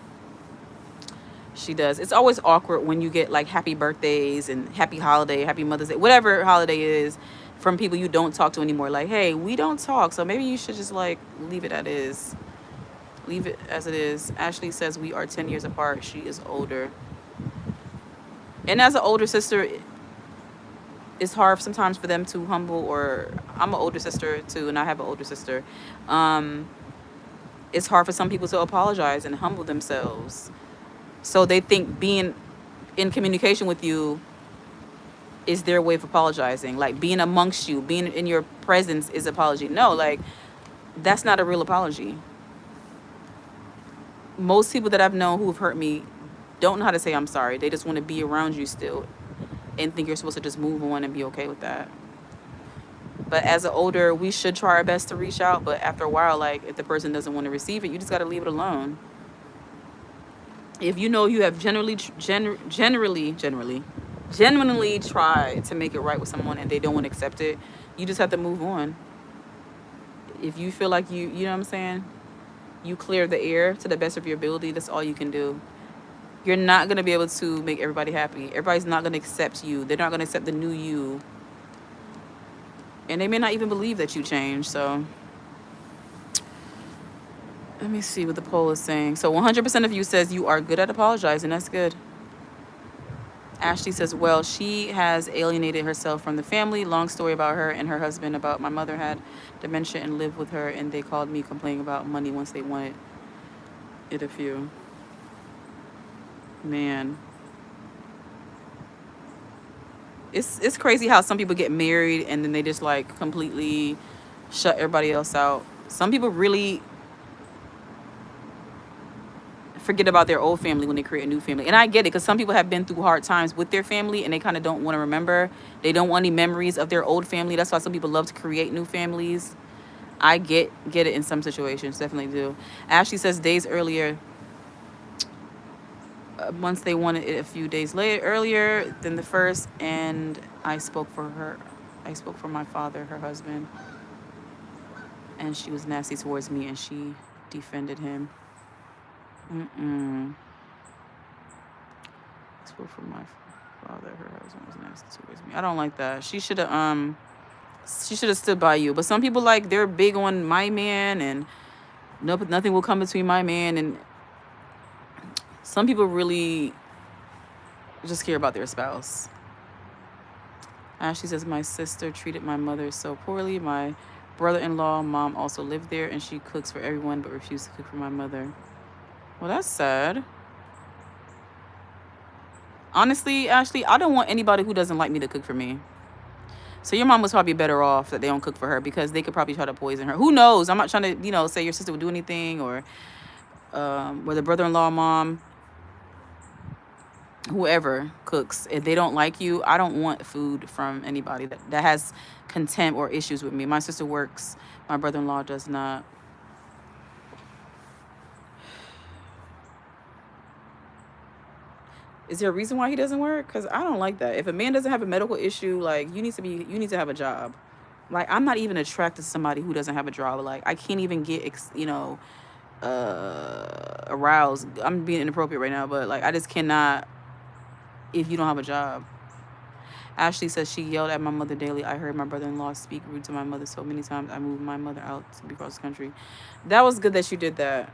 She does. It's always awkward when you get like happy birthdays and happy holiday, happy Mother's Day, whatever holiday is, from people you don't talk to anymore. Like, hey, we don't talk, so maybe you should just like leave it as it is. Leave it as it is. Ashley says we are 10 years apart. She is older. And as an older sister, it's hard sometimes for them to humble, or I'm an older sister too, and I have an older sister. It's hard for some people to apologize and humble themselves. So they think being in communication with you is their way of apologizing. Like, being amongst you, being in your presence is apology. No, like, that's not a real apology. Most people that I've known who have hurt me don't know how to say I'm sorry. They just want to be around you still and think you're supposed to just move on and be okay with that. But as an older, we should try our best to reach out. But after a while, like, if the person doesn't want to receive it, you just got to leave it alone. If you know you have genuinely tried to make it right with someone and they don't want to accept it, you just have to move on. If you feel like you know what I'm saying, you clear the air to the best of your ability, that's all you can do. You're not going to be able to make everybody happy. Everybody's not going to accept you. They're not going to accept the new you. And they may not even believe that you changed, so... Let me see what the poll is saying. So 100% of you says you are good at apologizing. That's good. Ashley says, well, she has alienated herself from the family. Long story about her and her husband. About my mother had dementia and lived with her, and they called me complaining about money once they wanted it a few. Man. It's crazy how some people get married and then they just like completely shut everybody else out. Some people really forget about their old family when they create a new family. And I get it, because some people have been through hard times with their family and they kind of don't want to remember. They don't want any memories of their old family. That's why some people love to create new families. I get it in some situations, definitely do. Ashley says days earlier, once they wanted it a few days earlier than the first, and I spoke for my father, her husband, and she was nasty towards me and she defended him. I spoke for my father, her husband was nasty towards me. I don't like that. She should have stood by you. But some people, like, they're big on my man, and nothing will come between my man, and some people really just care about their spouse. Ashley says, my sister treated my mother so poorly. My brother-in-law mom also lived there, and she cooks for everyone but refused to cook for my mother. Well, that's sad. Honestly, Ashley, I don't want anybody who doesn't like me to cook for me. So your mom was probably better off that they don't cook for her, because they could probably try to poison her. Who knows? I'm not trying to, say your sister would do anything, or the brother-in-law mom, whoever cooks, if they don't like you, I don't want food from anybody that has contempt or issues with me. My sister works. My brother-in-law does not. Is there a reason why he doesn't work? Because I don't like that. If a man doesn't have a medical issue, like, you need to have a job. Like, I'm not even attracted to somebody who doesn't have a job. Like, I can't even get, aroused. I'm being inappropriate right now, but like, I just cannot if you don't have a job. Ashley says she yelled at my mother daily. I heard my brother-in-law speak rude to my mother so many times. I moved my mother out to be across the country. That was good that you did that.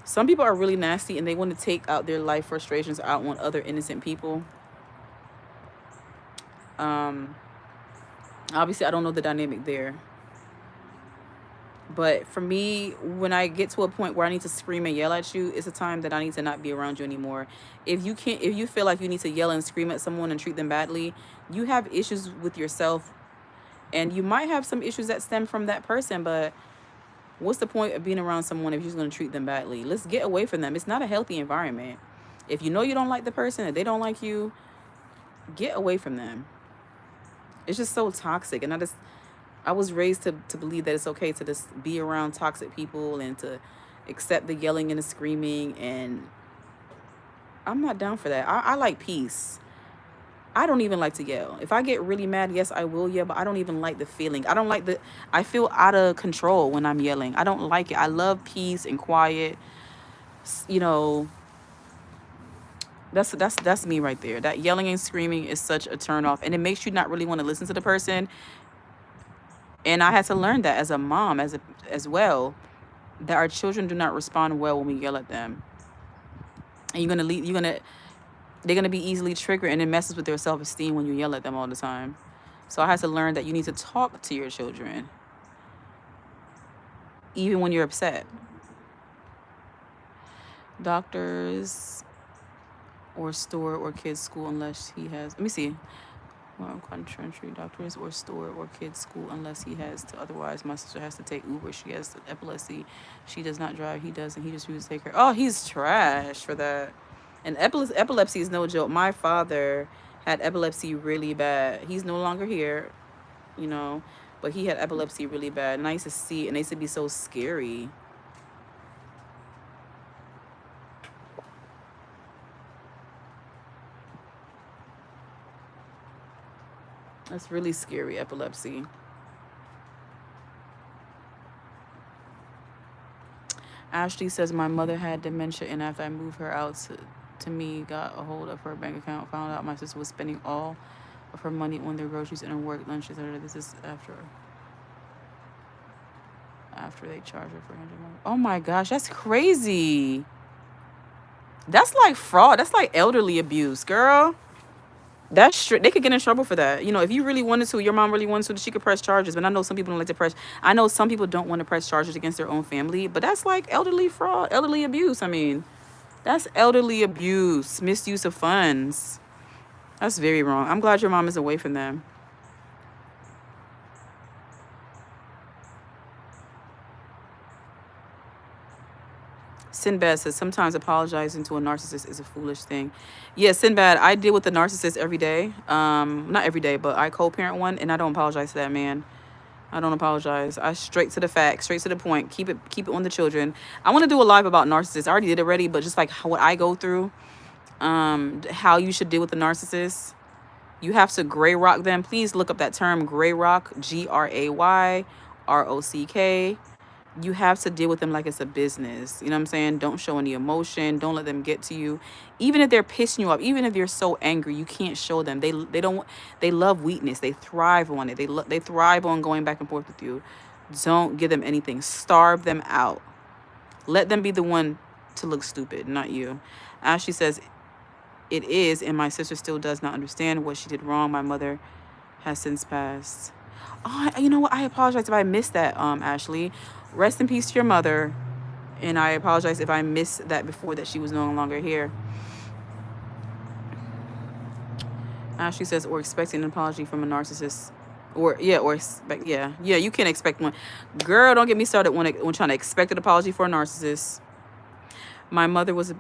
Some people are really nasty and they want to take out their life frustrations out on other innocent people. Um, Obviously, I don't know the dynamic there. But for me, when I get to a point where I need to scream and yell at you, it's a time that I need to not be around you anymore. If you feel like you need to yell and scream at someone and treat them badly, you have issues with yourself, and you might have some issues that stem from that person. But what's the point of being around someone if you're just going to treat them badly? Let's get away from them. It's not a healthy environment. If you know you don't like the person and they don't like you, get away from them. It's just so toxic, and I was raised to believe that it's okay to just be around toxic people and to accept the yelling and the screaming, and I'm not down for that. I like peace. I don't even like to yell. If I get really mad, yes, I will yell, but I don't even like the feeling. I feel out of control when I'm yelling. I don't like it. I love peace and quiet. You know, that's me right there. That yelling and screaming is such a turn off, and it makes you not really want to listen to the person. And I had to learn that as a mom, as well, that our children do not respond well when we yell at them. And they're gonna be easily triggered, and it messes with their self-esteem when you yell at them all the time. So I had to learn that you need to talk to your children, even when you're upset. Doctors or store or kids school unless he has. Let me see. Well, country doctors or store or kids school unless he has to. Otherwise, my sister has to take Uber. She has epilepsy. She does not drive. He does, and he just refuses to take her. Oh, he's trash for that. And epilepsy is no joke. My father had epilepsy really bad. He's no longer here, you know, but he had epilepsy really bad. And I used to see it, and they used to be so scary. That's really scary, epilepsy. Ashley says my mother had dementia, and after I moved her out to me, got a hold of her bank account, found out my sister was spending all of her money on their groceries and her work lunches. This is after they charge her for $100. Oh my gosh, that's crazy. That's like fraud. That's like elderly abuse, girl. That's strict. They could get in trouble for that. You know, if you really wanted to, your mom really wanted to, she could press charges. But I know some people don't like to press. I know some people don't want to press charges against their own family. But that's like elderly fraud, elderly abuse. I mean, that's elderly abuse, misuse of funds. That's very wrong. I'm glad your mom is away from them. Sinbad says sometimes apologizing to a narcissist is a foolish thing. Yeah, Sinbad, I deal with the narcissist every day. Not every day, but I co-parent one, and I don't apologize to that man. I don't apologize. I straight to the facts, straight to the point. Keep it on the children. I want to do a live about narcissists. I already did already, but just like what I go through, how you should deal with the narcissist. You have to gray rock them. Please look up that term, gray rock, GRAYROCK. You have to deal with them like it's a business. You know what I'm saying? Don't show any emotion. Don't let them get to you. Even if they're pissing you off, even if you're so angry, you can't show them. They love weakness. They thrive on it. They thrive on going back and forth with you. Don't give them anything. Starve them out. Let them be the one to look stupid, not you. Ashley says it is, and my sister still does not understand what she did wrong. My mother has since passed. Oh, you know what? I apologize if I missed that, Ashley. Rest in peace to your mother. And I apologize if I missed that before that she was no longer here. Ashley says, or expecting an apology from a narcissist. Yeah, you can expect one. Girl, don't get me started when trying to expect an apology for a narcissist. My mother was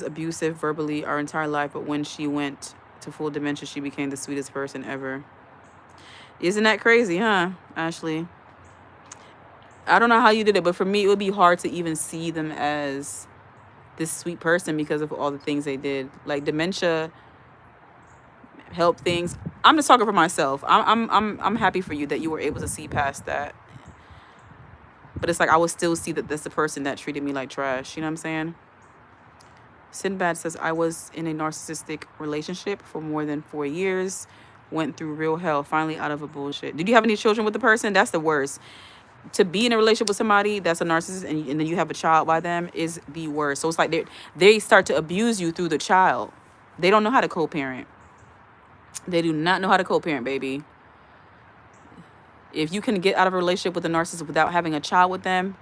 abusive verbally our entire life, but when she went to full dementia, she became the sweetest person ever. Isn't that crazy, huh, Ashley? I don't know how you did it, but for me, it would be hard to even see them as this sweet person because of all the things they did. Like dementia, help things. I'm just talking for myself. I'm happy for you that you were able to see past that. But it's like I would still see that that's the person that treated me like trash. You know what I'm saying? Sinbad says, I was in a narcissistic relationship for more than 4 years. Went through real hell. Finally out of a bullshit. Did you have any children with the person? That's the worst. To be in a relationship with somebody that's a narcissist and then you have a child by them is the worst. So it's like they start to abuse you through the child. They don't know how to co-parent. They do not know how to co-parent, baby. If you can get out of a relationship with a narcissist without having a child with them,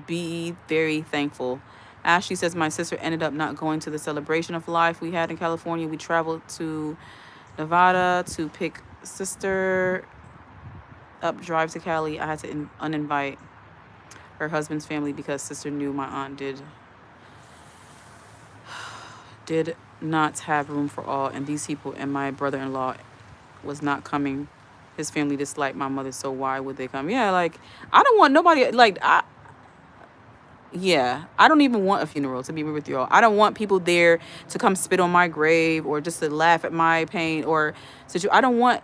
be very thankful. Ashley says, my sister ended up not going to the celebration of life we had in California. We traveled to Nevada to pick sister up, drive to Cali. I had to uninvite her husband's family because sister knew my aunt did not have room for all, and these people, and my brother-in-law was not coming. His family disliked my mother, so why would they come? Yeah, like, I don't want nobody, like, I don't even want a funeral, to be with you all. I don't want people there to come spit on my grave or just to laugh at my pain or I don't want,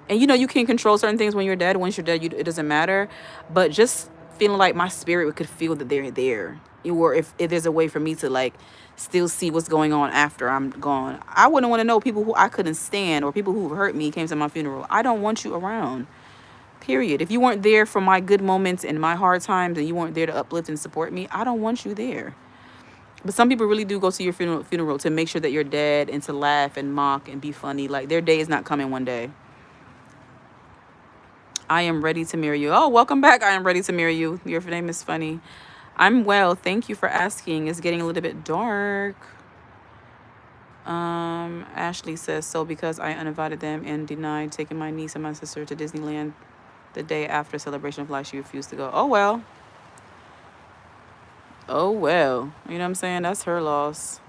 and you can control certain things when you're dead. Once you're dead, it doesn't matter. But just feeling like my spirit could feel that they're there, or if there's a way for me to like still see what's going on after I'm gone. I wouldn't want to know people who I couldn't stand or people who hurt me came to my funeral. I don't want you around. Period. If you weren't there for my good moments and my hard times and you weren't there to uplift and support me, I don't want you there. But some people really do go to your funeral to make sure that you're dead and to laugh and mock and be funny. Like, their day is not coming one day. I am ready to marry you. Oh, welcome back. I am ready to marry you. Your name is funny. I'm well. Thank you for asking. It's getting a little bit dark. Ashley says, so because I uninvited them and denied taking my niece and my sister to Disneyland the day after celebration of life, she refused to go. Oh, well. Oh, well. You know what I'm saying? That's her loss.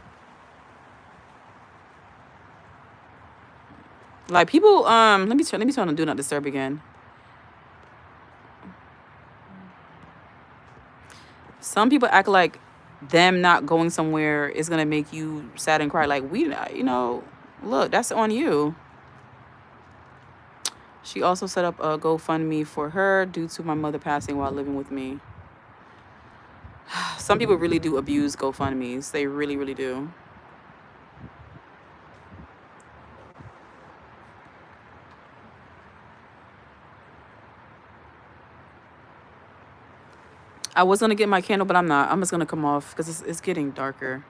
Like, people, let me turn on Do Not Disturb again. Some people act like them not going somewhere is going to make you sad and cry. Like, look, that's on you. She also set up a GoFundMe for her due to my mother passing while living with me. Some people really do abuse GoFundMes. They really, really do. I was going to get my candle, but I'm not. I'm just going to come off because it's getting darker.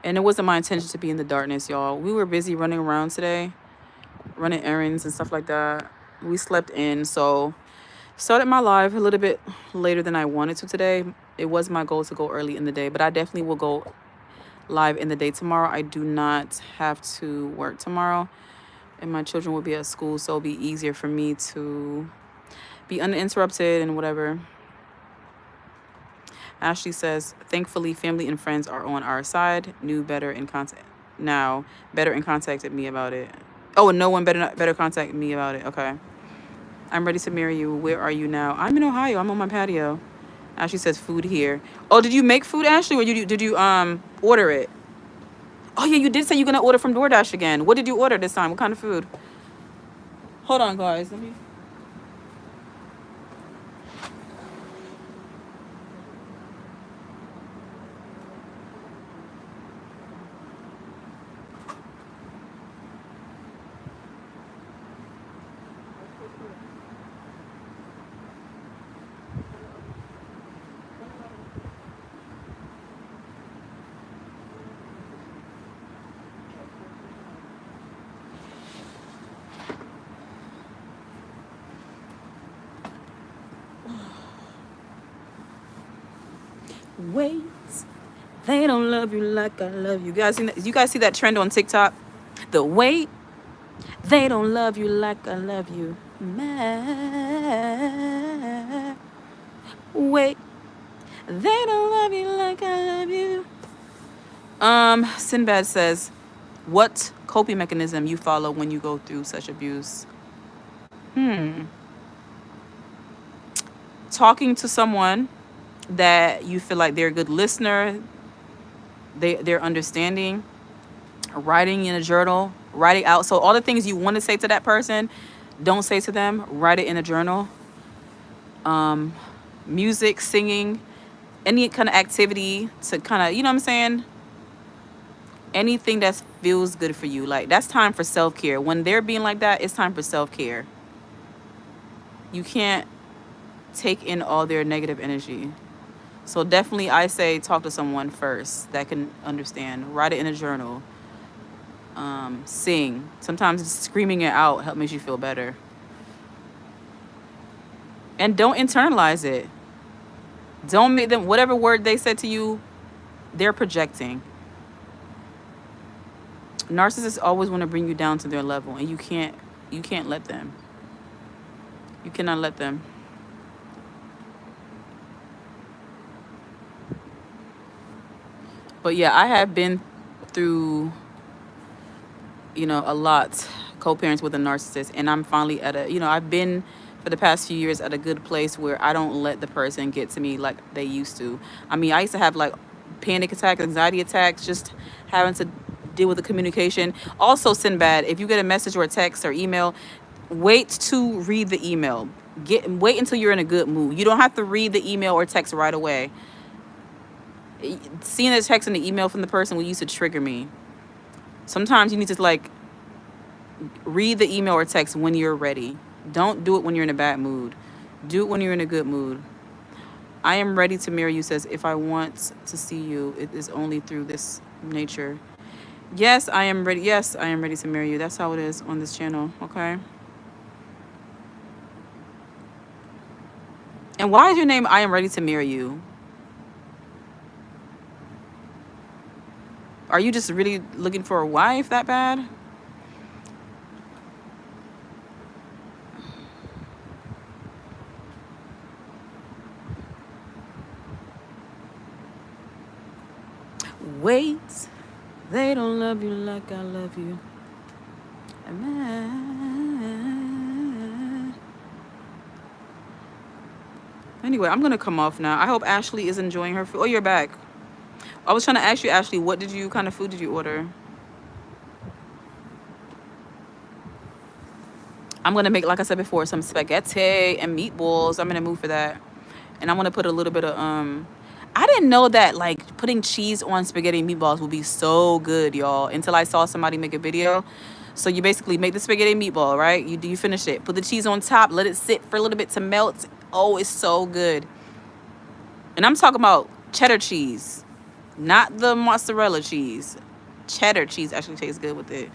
And it wasn't my intention to be in the darkness, y'all. We were busy running around today, running errands and stuff like that. We slept in, so started my live a little bit later than I wanted to today. It was my goal to go early in the day, but I definitely will go live in the day tomorrow. I do not have to work tomorrow, and my children will be at school, so it'll be easier for me to be uninterrupted and whatever. Ashley says, thankfully, family and friends are on our side. Better and contacted me about it. Oh, and no one better contact me about it. Okay. I'm ready to marry you. Where are you now? I'm in Ohio. I'm on my patio. Ashley says, food here. Oh, did you make food, Ashley, or did you order it? Oh yeah, you did say you're gonna order from DoorDash again. What did you order this time? What kind of food? Hold on, guys. Let me. Wait, they don't love you like I love you. You guys see that trend on TikTok? The wait, they don't love you like I love you. Wait, they don't love you like I love you. Sinbad says, what coping mechanism you follow when you go through such abuse? Talking to someone that you feel like they're a good listener, they're understanding, Writing in a journal, writing out. So all the things you want to say to that person, don't say to them. Write it in a journal. Music, singing, any kind of activity to kind of, you know what I'm saying? Anything that feels good for you. Like, that's time for self-care. When they're being like that, it's time for self-care. You can't take in all their negative energy. So definitely I say talk to someone first that can understand. Write it in a journal. Sing. Sometimes screaming it out makes you feel better. And don't internalize it. Don't make them, whatever word they said to you, they're projecting. Narcissists always want to bring you down to their level, and you can't let them. You cannot let them. But yeah, I have been through, a lot, co-parents with a narcissist, and I'm finally at I've been for the past few years at a good place where I don't let the person get to me like they used to. I mean, I used to have like panic attacks, anxiety attacks, just having to deal with the communication. Also, Sinbad, if you get a message or a text or email, wait to read the email. Wait until you're in a good mood. You don't have to read the email or text right away. Seeing the text and the email from the person used to trigger me. Sometimes you need to like read the email or text when you're ready. Don't do it when you're in a bad mood. Do it when you're in a good mood. I am ready to marry you says, if I want to see you, it is only through this nature. Yes, I am ready. Yes, I am ready to marry you. That's how it is on this channel, okay? And why is your name I am ready to marry you? Are you just really looking for a wife that bad? Wait, they don't love you like I love you. Anyway, I'm gonna come off now. I hope Ashley is enjoying her food. Oh, you're back. I was trying to ask you, Ashley, what kind of food did you order? I'm gonna make, like I said before, some spaghetti and meatballs. I'm in a mood for that. And I'm gonna put a little bit of I didn't know that like putting cheese on spaghetti and meatballs would be so good, y'all, until I saw somebody make a video. So you basically make the spaghetti meatball, right? You finish it, put the cheese on top, let it sit for a little bit to melt. Oh, it's so good. And I'm talking about cheddar cheese, not the mozzarella cheese. Cheddar cheese actually tastes good with it.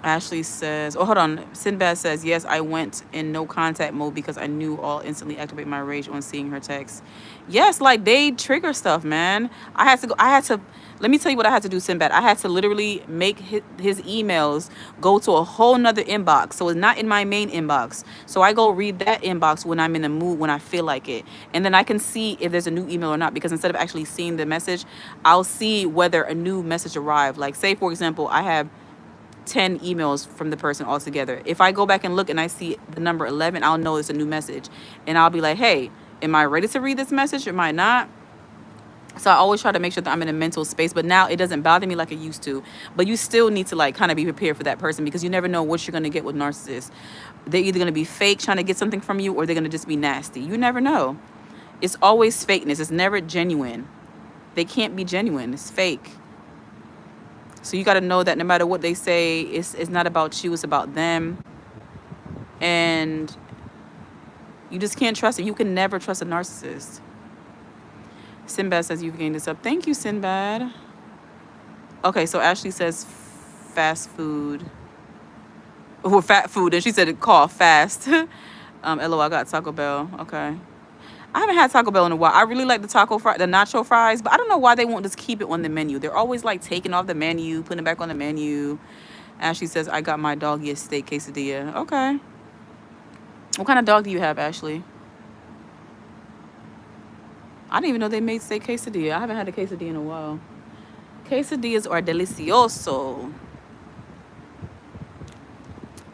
Ashley says, oh, hold on. Sinbad says, yes, I went in no contact mode because I knew I'll instantly activate my rage on seeing her text. Yes, like they trigger stuff, man. Let me tell you what I had to do, Sinbad. I had to literally make his emails go to a whole nother inbox. So it's not in my main inbox. So I go read that inbox when I'm in the mood, when I feel like it. And then I can see if there's a new email or not, because instead of actually seeing the message, I'll see whether a new message arrived. Like say, for example, I have 10 emails from the person altogether. If I go back and look and I see the number 11, I'll know it's a new message. And I'll be like, hey, am I ready to read this message or am I not? So I always try to make sure that I'm in a mental space. But now it doesn't bother me like it used to. But you still need to like kind of be prepared for that person, because you never know what you're going to get with narcissists. They're either going to be fake trying to get something from you, or they're going to just be nasty. You never know. It's always fakeness. It's never genuine. They can't be genuine. It's fake. So you got to know that no matter what they say, it's not about you, it's about them. And you just can't trust it. You can never trust a narcissist. Sinbad says you've gained this up. Thank you, Sinbad. Okay, so Ashley says fast food. Or fat food. And she said call fast. LOL, I got Taco Bell. Okay. I haven't had Taco Bell in a while. I really like the nacho fries, but I don't know why they won't just keep it on the menu. They're always like taking off the menu, putting it back on the menu. Ashley says, I got my doggy a steak quesadilla. Okay. What kind of dog do you have, Ashley? I didn't even know they made steak quesadilla. I haven't had a quesadilla in a while. Quesadillas are delicioso.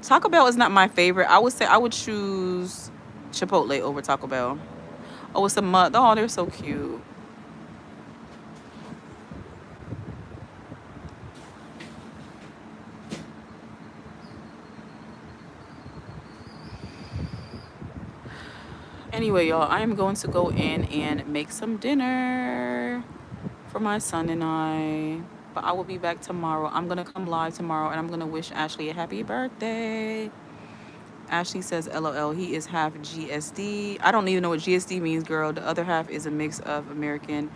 Taco Bell is not my favorite. I would say I would choose Chipotle over Taco Bell. Oh, it's a mud. Oh, they're so cute. Anyway, y'all, I am going to go in and make some dinner for my son and I. But I will be back tomorrow. I'm going to come live tomorrow and I'm going to wish Ashley a happy birthday. Ashley says, LOL, he is half GSD. I don't even know what GSD means, girl. The other half is a mix of American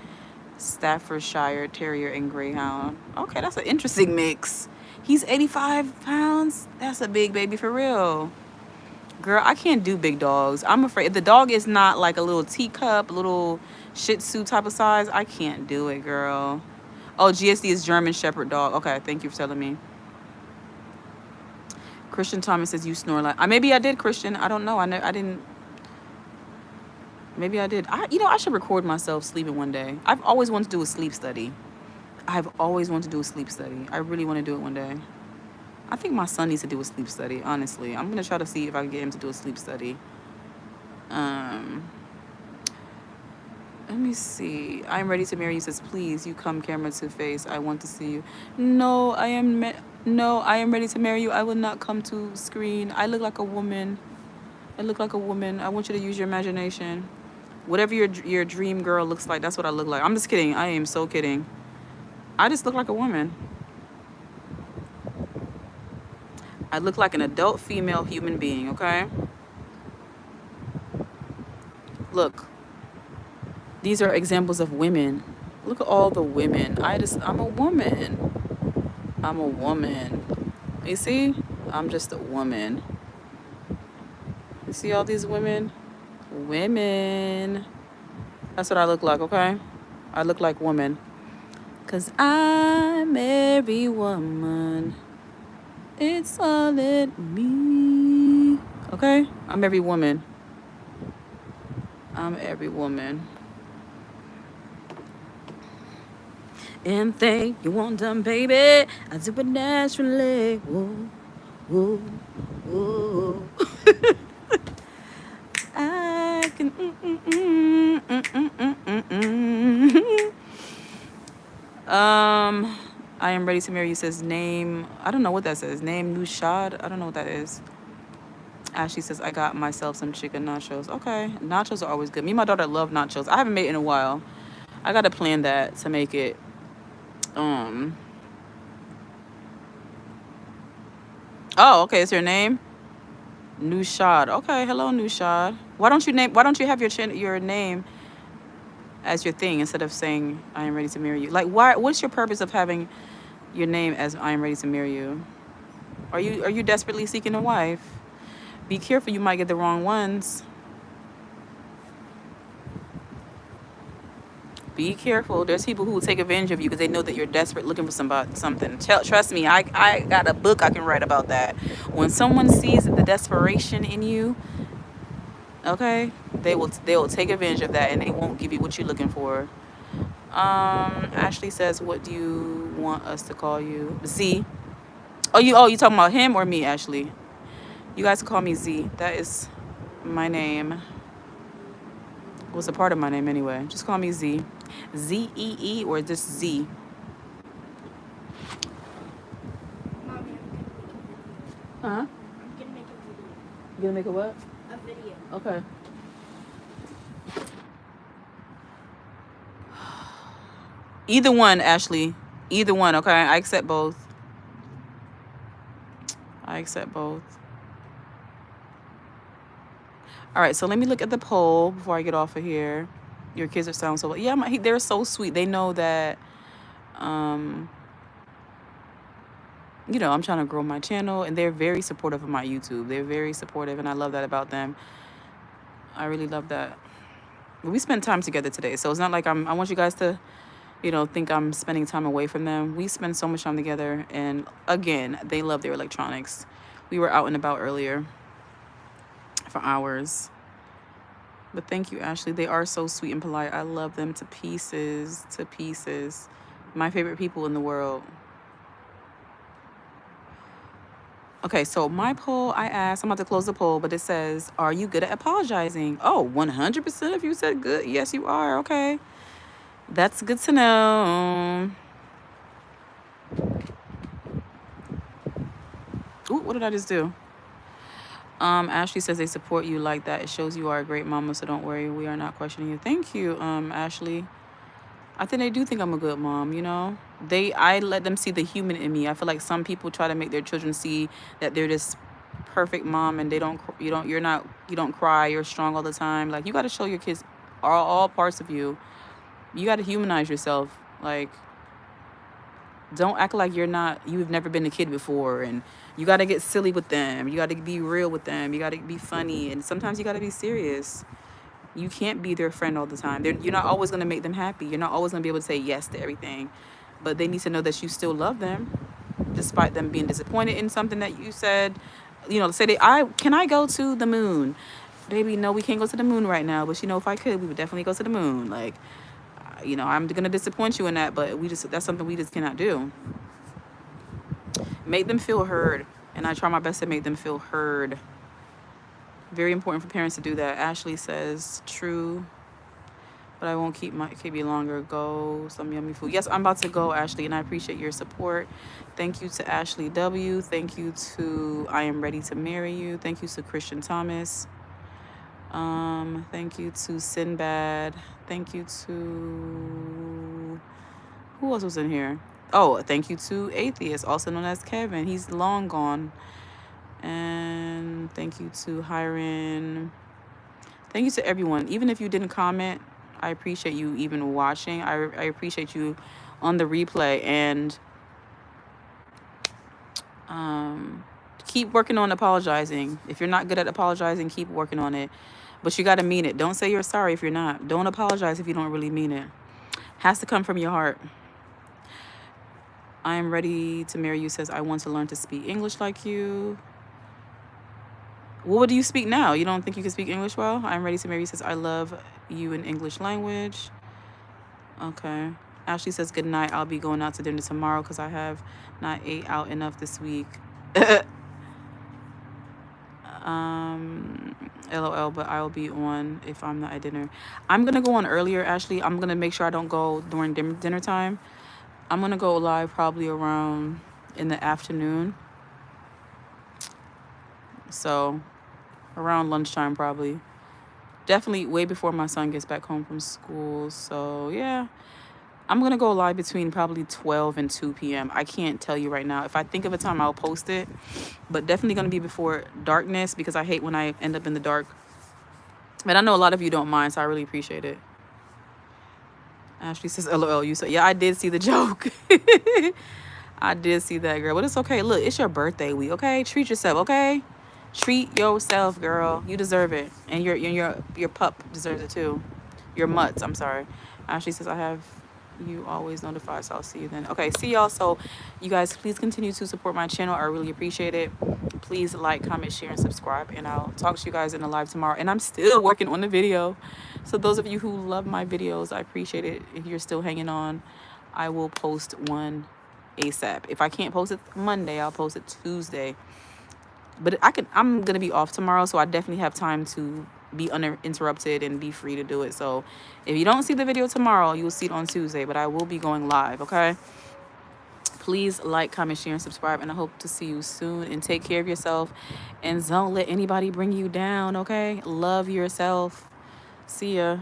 Staffordshire Terrier and Greyhound. Okay, that's an interesting mix. He's 85 pounds. That's a big baby for real. Girl, I can't do big dogs. I'm afraid if the dog is not like a little teacup, little Shih Tzu type of size, I can't do it, girl. Oh, GSD is German Shepherd dog. Okay, thank you for telling me. Christian Thomas says you snore like. Maybe I did, Christian. I don't know. I didn't. Maybe I did. I should record myself sleeping one day. I've always wanted to do a sleep study. I've always wanted to do a sleep study. I really want to do it one day. I think my son needs to do a sleep study, honestly. I'm going to try to see if I can get him to do a sleep study. Let me see. I'm ready to marry you says, please, you come camera to face. I want to see you. No, I am ready to marry you. I will not come to screen. I look like a woman. I want you to use your imagination. Whatever your dream girl looks like, that's what I look like. I'm just kidding. I am so kidding. I just look like a woman. I look like an adult female human being, okay? Look. These are examples of women. Look at all the women. I'm a woman. You see? I'm just a woman. You see all these women? Women. That's what I look like, okay? I look like woman. 'Cause I'm every woman. It's all in me. Okay? I'm every woman. And think you want done, baby. I do it naturally. Whoa, whoa, whoa. I can. I am ready to marry you says name. I don't know what that says. Name Nushad. I don't know what that is. Ashley says I got myself some chicken nachos. Okay, nachos are always good. Me and my daughter love nachos. I haven't made it in a while. I gotta plan that to make it. Oh, okay. It's your name, Nushad. Okay, hello, Nushad. Why don't you have your name as your thing instead of saying I am ready to marry you? Like, why? What's your purpose of having your name as I am ready to marry you? Are you desperately seeking a wife? Be careful, you might get the wrong ones. Be careful. There's people who will take advantage of you because they know that you're desperate looking for something. Trust me, I got a book I can write about that. When someone sees the desperation in you, okay, they will take advantage of that and they won't give you what you're looking for. Ashley says, what do you want us to call you? Z. Oh, you talking about him or me, Ashley? You guys can call me Z. That is my name. What's a part of my name anyway? Just call me Z. Z-E-E or just Z? Huh? I'm gonna make a video. You gonna make a what? A video. Okay. Either one, Ashley. Either one, okay? I accept both. All right, so let me look at the poll before I get off of here. Your kids are sound so well. Yeah, they're so sweet. They know that, I'm trying to grow my channel, and they're very supportive of my YouTube. They're very supportive, and I love that about them. I really love that. We spent time together today, so it's not like I want you guys to, think I'm spending time away from them. We spend so much time together, and again, they love their electronics. We were out and about earlier for hours. But thank you, Ashley. They are so sweet and polite. I love them to pieces, My favorite people in the world. Okay, so my poll, I asked, I'm about to close the poll, but it says, are you good at apologizing? Oh, 100% of you said good. Yes, you are. Okay. That's good to know. Ooh, what did I just do? Ashley says they support you like that. It shows you are a great mama, so don't worry. We are not questioning you. Thank you, Ashley. I think they do think I'm a good mom, you know? I let them see the human in me. I feel like some people try to make their children see that they're this perfect mom and you don't cry, you're strong all the time. Like, you got to show your kids all parts of you. You got to humanize yourself. Like, don't act like you've never been a kid before, and you got to get silly with them. You got to be real with them. You got to be funny, and sometimes you got to be serious. You can't be their friend all the time. You're not always going to make them happy. You're not always going to be able to say yes to everything. But they need to know that you still love them, despite them being disappointed in something that you said. You know, say can I go to the moon? Baby, no, we can't go to the moon right now. But, if I could, we would definitely go to the moon. Like, I'm going to disappoint you in that, but that's something we just cannot do. Make them feel heard. And I try my best to make them feel heard. Very important for parents to do that. Ashley says, true, but I won't keep you longer. Go, some yummy food. Yes, I'm about to go, Ashley, and I appreciate your support. Thank you to Ashley W. Thank you to I Am Ready to Marry You. Thank you to Christian Thomas. Thank you to Sinbad. Thank you to... Who else was in here? Oh, thank you to Atheist, also known as Kevin. He's long gone. And thank you to Hiron. Thank you to everyone. Even if you didn't comment, I appreciate you even watching. I appreciate you on the replay. And keep working on apologizing. If you're not good at apologizing, keep working on it. But you got to mean it. Don't say you're sorry if you're not. Don't apologize if you don't really mean it. Has to come from your heart. I Am Ready to Marry You says, I want to learn to speak English like you. What do you speak now? You don't think you can speak English well? I'm Ready to Marry You says, I love you in English language. Okay. Ashley says, good night. I'll be going out to dinner tomorrow because I have not ate out enough this week. LOL, but I'll be on if I'm not at dinner. I'm going to go on earlier, Ashley. I'm going to make sure I don't go during dinner time. I'm going to go live probably around in the afternoon. So around lunchtime probably. Definitely way before my son gets back home from school. So yeah, I'm going to go live between probably 12 and 2 p.m. I can't tell you right now. If I think of a time, I'll post it. But definitely going to be before darkness because I hate when I end up in the dark. But I know a lot of you don't mind, so I really appreciate it. Ashley says, LOL, you said, yeah, I did see the joke. I did see that, girl. But it's okay. Look, it's your birthday week, okay? Treat yourself, okay? Treat yourself, girl. You deserve it. And your pup deserves it too. Your mutts, I'm sorry. Ashley says, I have you always notified, so I'll see you then. Okay, see y'all. So you guys, please continue to support my channel. I really appreciate it. Please like, comment, share, and subscribe. And I'll talk to you guys in the live tomorrow. And I'm still working on the video. So those of you who love my videos, I appreciate it. If you're still hanging on, I will post one ASAP. If I can't post it Monday, I'll post it Tuesday. But I'm going to be off tomorrow, so I definitely have time to be uninterrupted and be free to do it. So if you don't see the video tomorrow, you will see it on Tuesday, but I will be going live, okay? Please like, comment, share, and subscribe, and I hope to see you soon. And take care of yourself, and don't let anybody bring you down, okay? Love yourself. See ya.